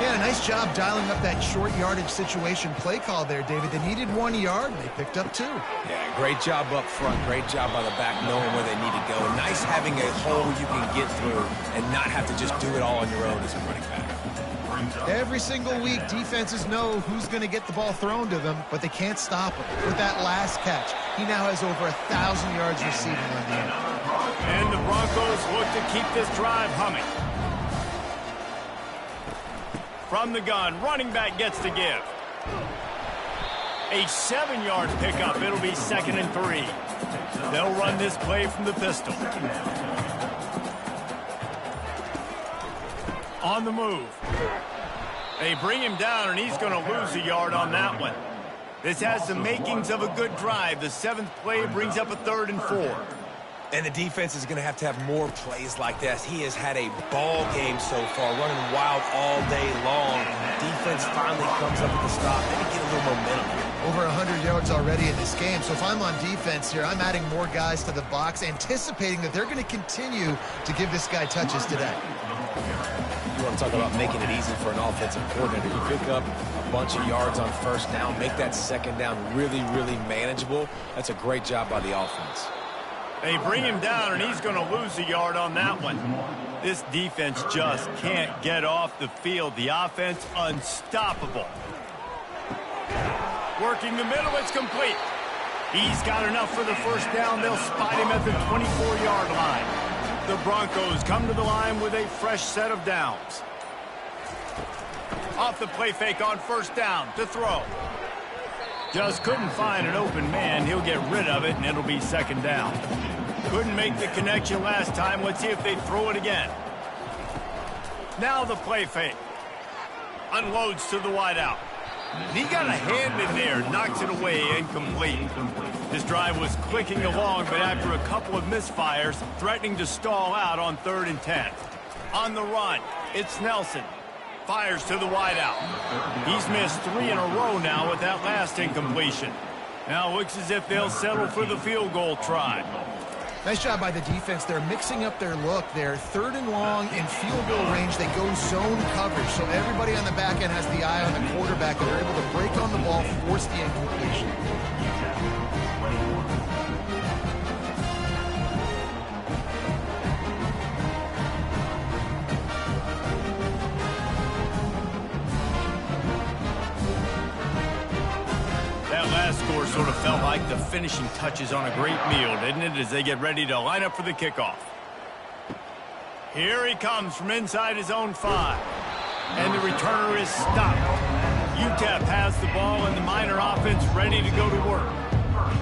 Yeah, nice job dialing up that short yardage situation play call there, David. They needed 1 yard, and they picked up 2. Yeah, great job up front. Great job by the back knowing where they need to go. Nice having a hole you can get through and not have to just do it all on your own as a running back. Every single week, defenses know who's going to get the ball thrown to them, but they can't stop him. With that last catch, he now has over 1,000 yards receiving on the year. And the Broncos look to keep this drive humming. From the gun, running back gets to give. A 7-yard pickup. It'll be 2nd and 3. They'll run this play from the pistol. On the move. They bring him down, and he's going to lose a yard on that one. This has the makings of a good drive. The 7th play brings up a 3rd and 4. And the defense is going to have more plays like this. He has had a ball game so far, running wild all day long. Defense finally comes up with the stop. Maybe get a little momentum here. Over 100 yards already in this game. So if I'm on defense here, I'm adding more guys to the box, anticipating that they're going to continue to give this guy touches today. You want to talk about making it easy for an offensive coordinator. You pick up a bunch of yards on first down, make that second down really, really manageable. That's a great job by the offense. They bring him down, and he's going to lose a yard on that one. This defense just can't get off the field. The offense, unstoppable. Working the middle, it's complete. He's got enough for the first down. They'll spot him at the 24-yard line. The Broncos come to the line with a fresh set of downs. Off the play fake on first down to throw. Just couldn't find an open man. He'll get rid of it, and it'll be second down. Couldn't make the connection last time. Let's see if they throw it again. Now the play fake. Unloads to the wideout. He got a hand in there, knocks it away, incomplete. This drive was clicking along, but after a couple of misfires, threatening to stall out on 3rd and 10. On the run, it's Nelson. Fires to the wideout. He's missed 3 in a row now with that last incompletion. Now looks as if they'll settle for the field goal try. Nice job by the defense. They're mixing up their look. They're 3rd and long in field goal range. They go zone coverage. So everybody on the back end has the eye on the quarterback, and they're able to break on the ball, force the incompletion. Score sort of felt like the finishing touches on a great meal, didn't it, as they get ready to line up for the kickoff. Here he comes from inside his own 5. And the returner is stopped. UTEP has the ball and the Miner offense ready to go to work.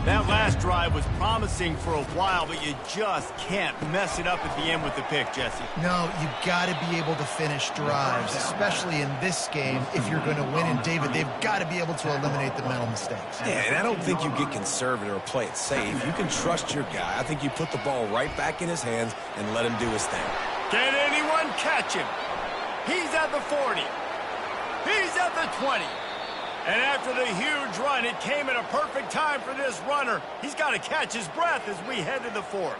That last drive was promising for a while, but you just can't mess it up at the end with the pick, Jesse. No, you got to be able to finish drives, especially in this game if you're going to win. And, David, they've got to be able to eliminate the mental mistakes. Yeah, and I don't think you get conservative or play it safe. You can trust your guy. I think you put the ball right back in his hands and let him do his thing. Can anyone catch him? He's at the 40. He's at the 20. And after the huge run, it came at a perfect time for this runner. He's got to catch his breath as we head to the 4th.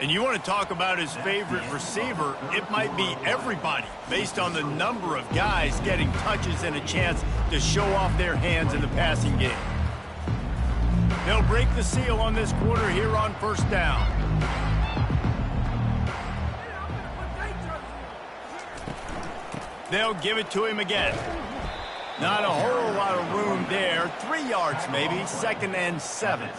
And you want to talk about his favorite receiver, it might be everybody, based on the number of guys getting touches and a chance to show off their hands in the passing game. They'll break the seal on this quarter here on first down. They'll give it to him again. Not a whole lot of room there. 3 yards maybe, 2nd and 7.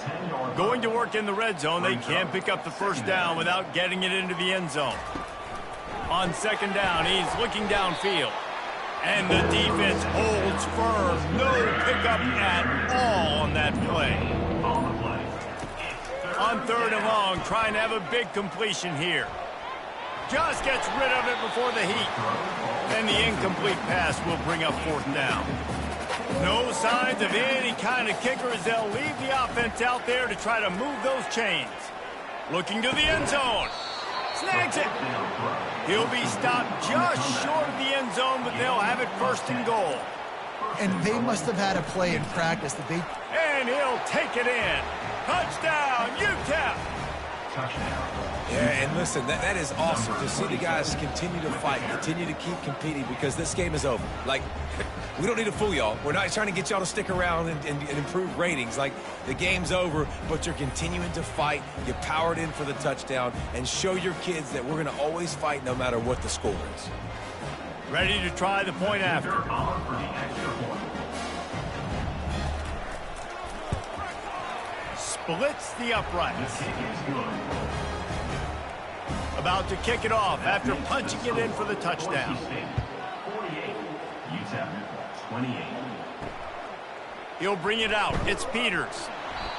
Going to work in the red zone. They can't pick up the first down without getting it into the end zone. On 2nd down, he's looking downfield. And the defense holds firm. No pickup at all on that play. On 3rd and long, trying to have a big completion here. Just gets rid of it before the heat. And the incomplete pass will bring up 4th down. No signs of any kind of kicker as they'll leave the offense out there to try to move those chains. Looking to the end zone. Snags it. He'll be stopped just short of the end zone, but they'll have it 1st and goal. And they must have had a play in practice that they... And he'll take it in. Touchdown, UTEP. Yeah, and listen, that is awesome to see the guys continue to fight, continue to keep competing, because this game is over. Like, we don't need to fool y'all. We're not trying to get y'all to stick around and improve ratings. Like, the game's over, but you're continuing to fight. You powered in for the touchdown, and show your kids that we're going to always fight no matter what the score is. Ready to try the point after. Splits the uprights. About to kick it off after punching it in for the touchdown. 48, UTEP 28. He'll bring it out. It's Peters.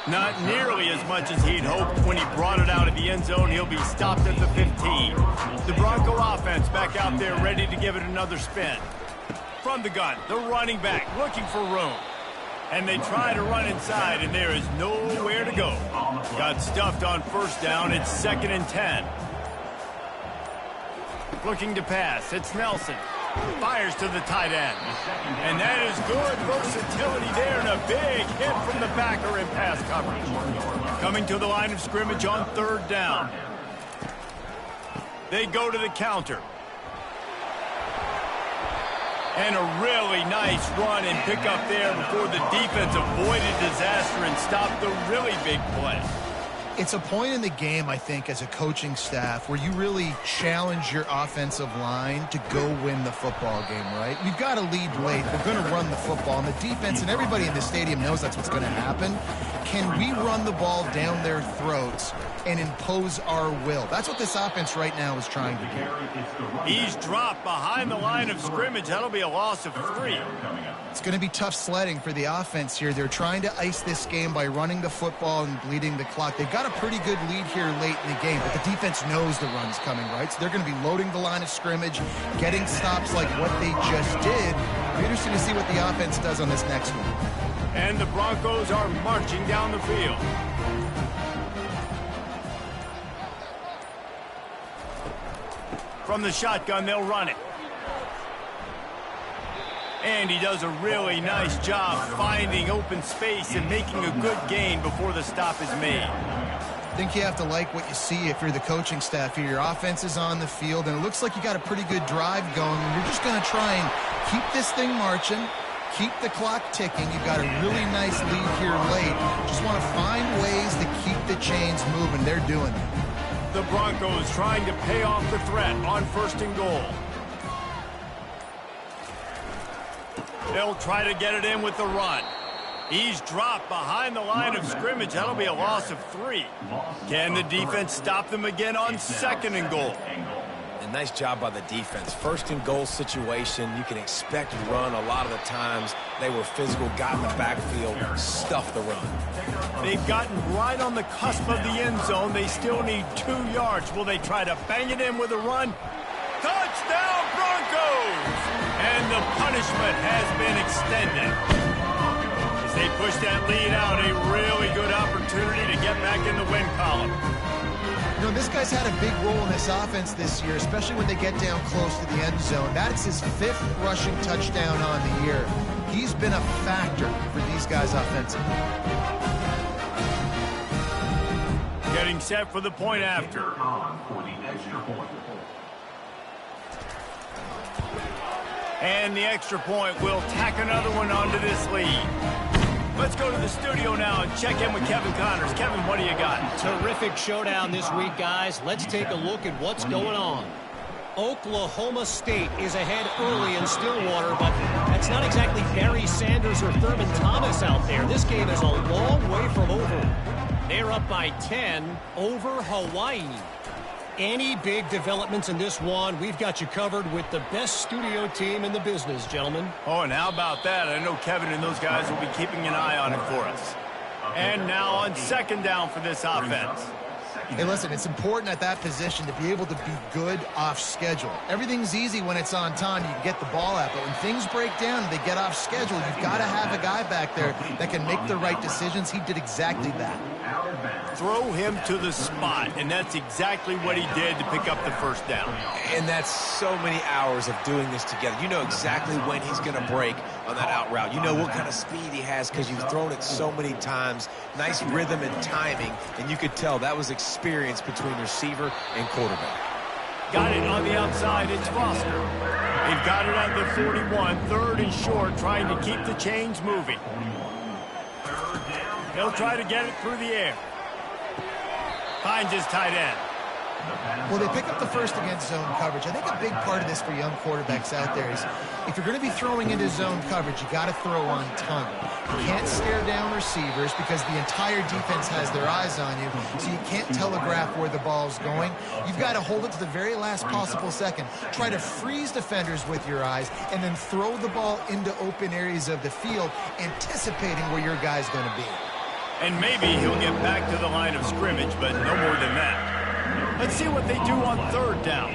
Not nearly as much as he'd hoped. When he brought it out of the end zone, he'll be stopped at the 15. The Bronco offense back out there ready to give it another spin. From the gun, the running back looking for room. And they try to run inside, and there is nowhere to go. Got stuffed on first down. It's 2nd and 10. Looking to pass. It's Nelson. Fires to the tight end. And that is good versatility there, and a big hit from the backer in pass coverage. Coming to the line of scrimmage on 3rd down. They go to the counter. And a really nice run and pick up there before the defense avoided disaster and stopped the really big play. It's a point in the game, I think, as a coaching staff where you really challenge your offensive line to go win the football game, right? We've got to lead late. We're going to run the football. And the defense and everybody in the stadium knows that's what's going to happen. Can we run the ball down their throats and impose our will? That's what this offense right now is trying to do. He's dropped behind the line of scrimmage. That'll be a loss of 3. It's going to be tough sledding for the offense here. They're trying to ice this game by running the football and bleeding the clock. They've got a pretty good lead here late in the game, but the defense knows the run's coming, right? So they're going to be loading the line of scrimmage, getting stops like what they just did. I'm interested to see what the offense does on this next one. And the Broncos are marching down the field. From the shotgun, they'll run it. And he does a really nice job finding open space and making a good gain before the stop is made. I think you have to like what you see if you're the coaching staff here. Your offense is on the field, and it looks like you got a pretty good drive going. And you're just going to try and keep this thing marching, keep the clock ticking. You've got a really nice lead here late. Just want to find ways to keep the chains moving. They're doing it. The Broncos trying to pay off the threat on 1st and goal. They'll try to get it in with the run. He's dropped behind the line of scrimmage. That'll be a loss of 3. Can the defense stop them again on 2nd and goal? And nice job by the defense. 1st and goal situation, you can expect run a lot of the times. They were physical, got in the backfield, stuffed the run. They've gotten right on the cusp of the end zone. They still need 2 yards. Will they try to bang it in with a run? Touchdown, Broncos! And the punishment has been extended. As they push that lead out, a really good opportunity to get back in the win column. You know, this guy's had a big role in this offense this year, especially when they get down close to the end zone. That's his 5th rushing touchdown on the year. He's been a factor for these guys offensively. Getting set for the point after. And the extra point will tack another one onto this lead. Let's go to the studio now and check in with Kevin Connors. Kevin, what do you got? Terrific showdown this week, guys. Let's take a look at what's going on. Oklahoma State is ahead early in Stillwater, but that's not exactly Barry Sanders or Thurman Thomas out there. This game is a long way from over. They're up by 10 over Hawaii. Any big developments in this one, we've got you covered with the best studio team in the business, gentlemen. Oh, and how about that? I know Kevin and those guys will be keeping an eye on it for us. And now on 2nd down for this offense. Hey, listen, it's important at that position to be able to be good off schedule. Everything's easy when it's on time. You can get the ball out. But when things break down and they get off schedule, you've got to have a guy back there that can make the right decisions. He did exactly that. Throw him to the spot, and that's exactly what he did to pick up the 1st down. And that's so many hours of doing this together. You know exactly when he's going to break on that out route. You know what kind of speed he has because you've thrown it so many times. Nice rhythm and timing, and you could tell that was experience between receiver and quarterback. Got it on the outside. It's Foster. They've got it at the 41. 3rd and short, trying to keep the chains moving. He'll try to get it through the air. Finds his tight end. Well, they pick up the first against zone coverage. I think a big part of this for young quarterbacks out there is if you're going to be throwing into zone coverage, you got to throw on time. You can't stare down receivers because the entire defense has their eyes on you, so you can't telegraph where the ball's going. You've got to hold it to the very last possible second. Try to freeze defenders with your eyes and then throw the ball into open areas of the field, anticipating where your guy's going to be. And maybe he'll get back to the line of scrimmage, but no more than that. Let's see what they do on third down.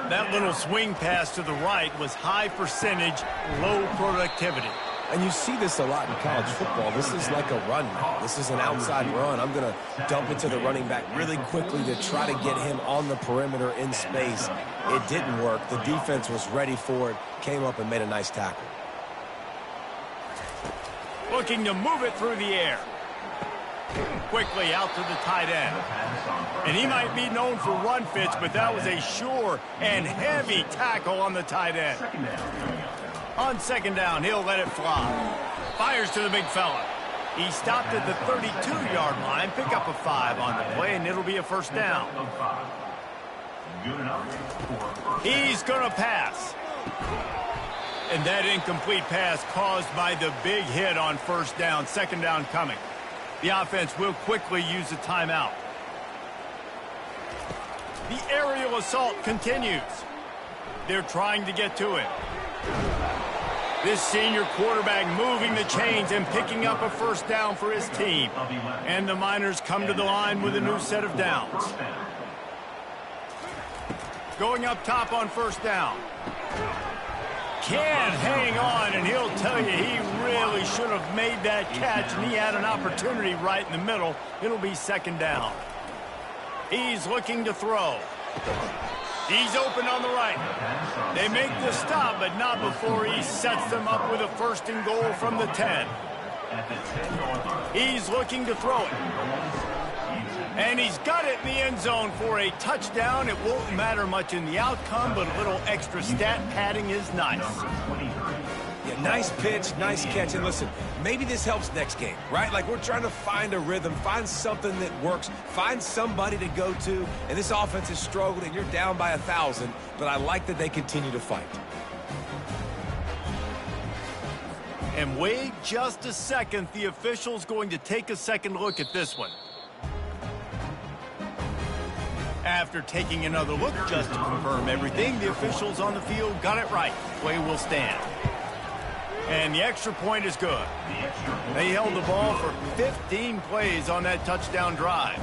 That little swing pass to the right was high percentage, low productivity. And you see this a lot in college football. This is like a run now. This is an outside run. I'm going to dump it to the running back really quickly to try to get him on the perimeter in space. It didn't work. The defense was ready for it, came up and made a nice tackle. Looking to move it through the air. Quickly out to the tight end. And he might be known for run fits, but that was a sure and heavy tackle on the tight end. On second down, he'll let it fly. Fires to the big fella. He stopped at the 32-yard line. Pick up a 5 on the play, and it'll be a first down. He's going to pass. And that incomplete pass caused by the big hit on first down. Second down coming. The offense will quickly use a timeout. The aerial assault continues. They're trying to get to it. This senior quarterback moving the chains and picking up a first down for his team. And the Miners come to the line with a new set of downs. Going up top on first down. Can't hang on, and he'll tell you he really should have made that catch, and he had an opportunity right in the middle. It'll be second down. He's looking to throw. He's open on the right. They make the stop, but not before he sets them up with a first and goal from the 10. He's looking to throw it. And he's got it in the end zone for a touchdown. It won't matter much in the outcome, but a little extra stat padding is nice. Yeah, nice pitch, nice catch. And listen, maybe this helps next game, right? Like we're trying to find a rhythm, find something that works, find somebody to go to. And this offense has struggled, and you're down by 1,000, but I like that they continue to fight. And wait just a second. The official's going to take a second look at this one. After taking another look just to confirm everything, the officials on the field got it right. Play will stand. And the extra point is good. They held the ball for 15 plays on that touchdown drive.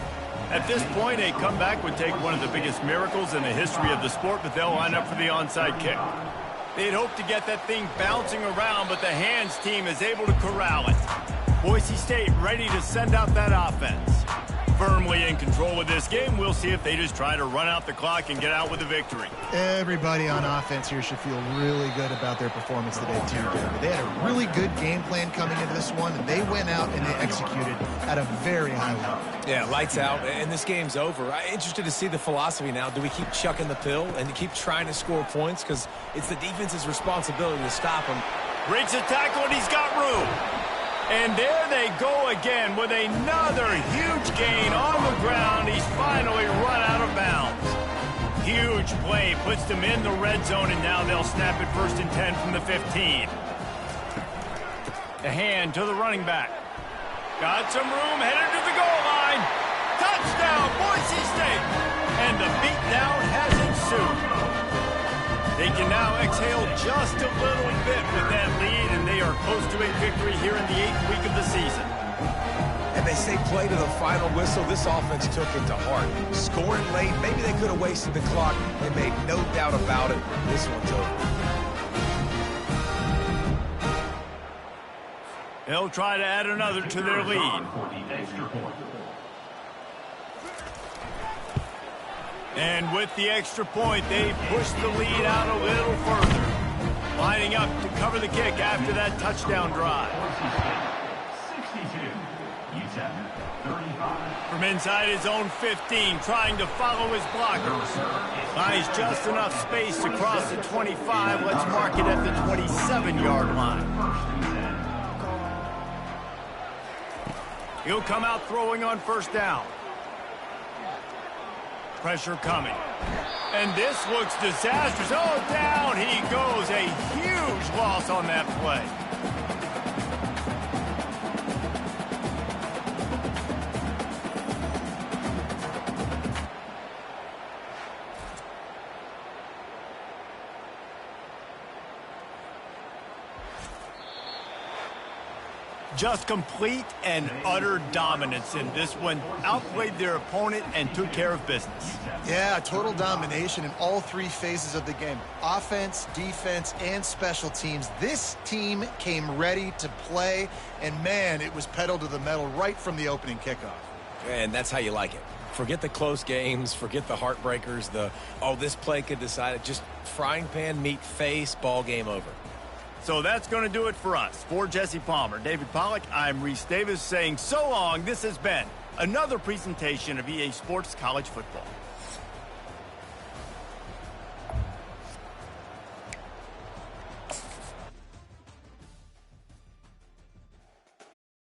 At this point, a comeback would take one of the biggest miracles in the history of the sport, but they'll line up for the onside kick. They'd hoped to get that thing bouncing around, but the hands team is able to corral it. Boise State ready to send out that offense. Firmly in control of this game. We'll see if they just try to run out the clock and get out with a victory. Everybody on offense here should feel really good about their performance today, too. They had a really good game plan coming into this one, and they went out and they executed at a very high level. Yeah, lights out, and this game's over. I'm interested to see the philosophy now. Do we keep chucking the pill and keep trying to score points? Because it's the defense's responsibility to stop them. Breaks a tackle, and he's got room. And there they go again with another huge gain on the ground. He's finally run out of bounds. Huge play puts them in the red zone, and now they'll snap it first and 10 from the 15. The hand to the running back. Got some room, headed to the goal line. Touchdown, Boise State. And the beatdown has ensued. They can now exhale just a little bit with that lead, and they are close to a victory here in the 8th week of the season. And they say play to the final whistle. This offense took it to heart. Scoring late, maybe they could have wasted the clock. They made no doubt about it. This one's over. They'll try to add another to their lead. And with the extra point, they push the lead out a little further. Lining up to cover the kick after that touchdown drive. 62, UTEP, 35. From inside his own 15, trying to follow his blockers. Buys just enough space to cross the 25. Let's mark it at the 27-yard line. He'll come out throwing on first down. pressure coming. And this looks disastrous. Oh, down he goes. A huge loss on that play. Just complete and utter dominance in this one. Outplayed their opponent and took care of business. Yeah, total domination in all three phases of the game. Offense, defense, and special teams. This team came ready to play, and man, it was pedal to the metal right from the opening kickoff. And that's how you like it. Forget the close games, forget the heartbreakers, this play could decide it. Just frying pan, meat face, ball game over. So that's going to do it for us. For Jesse Palmer, David Pollack, I'm Reese Davis saying so long. This has been another presentation of EA Sports College Football.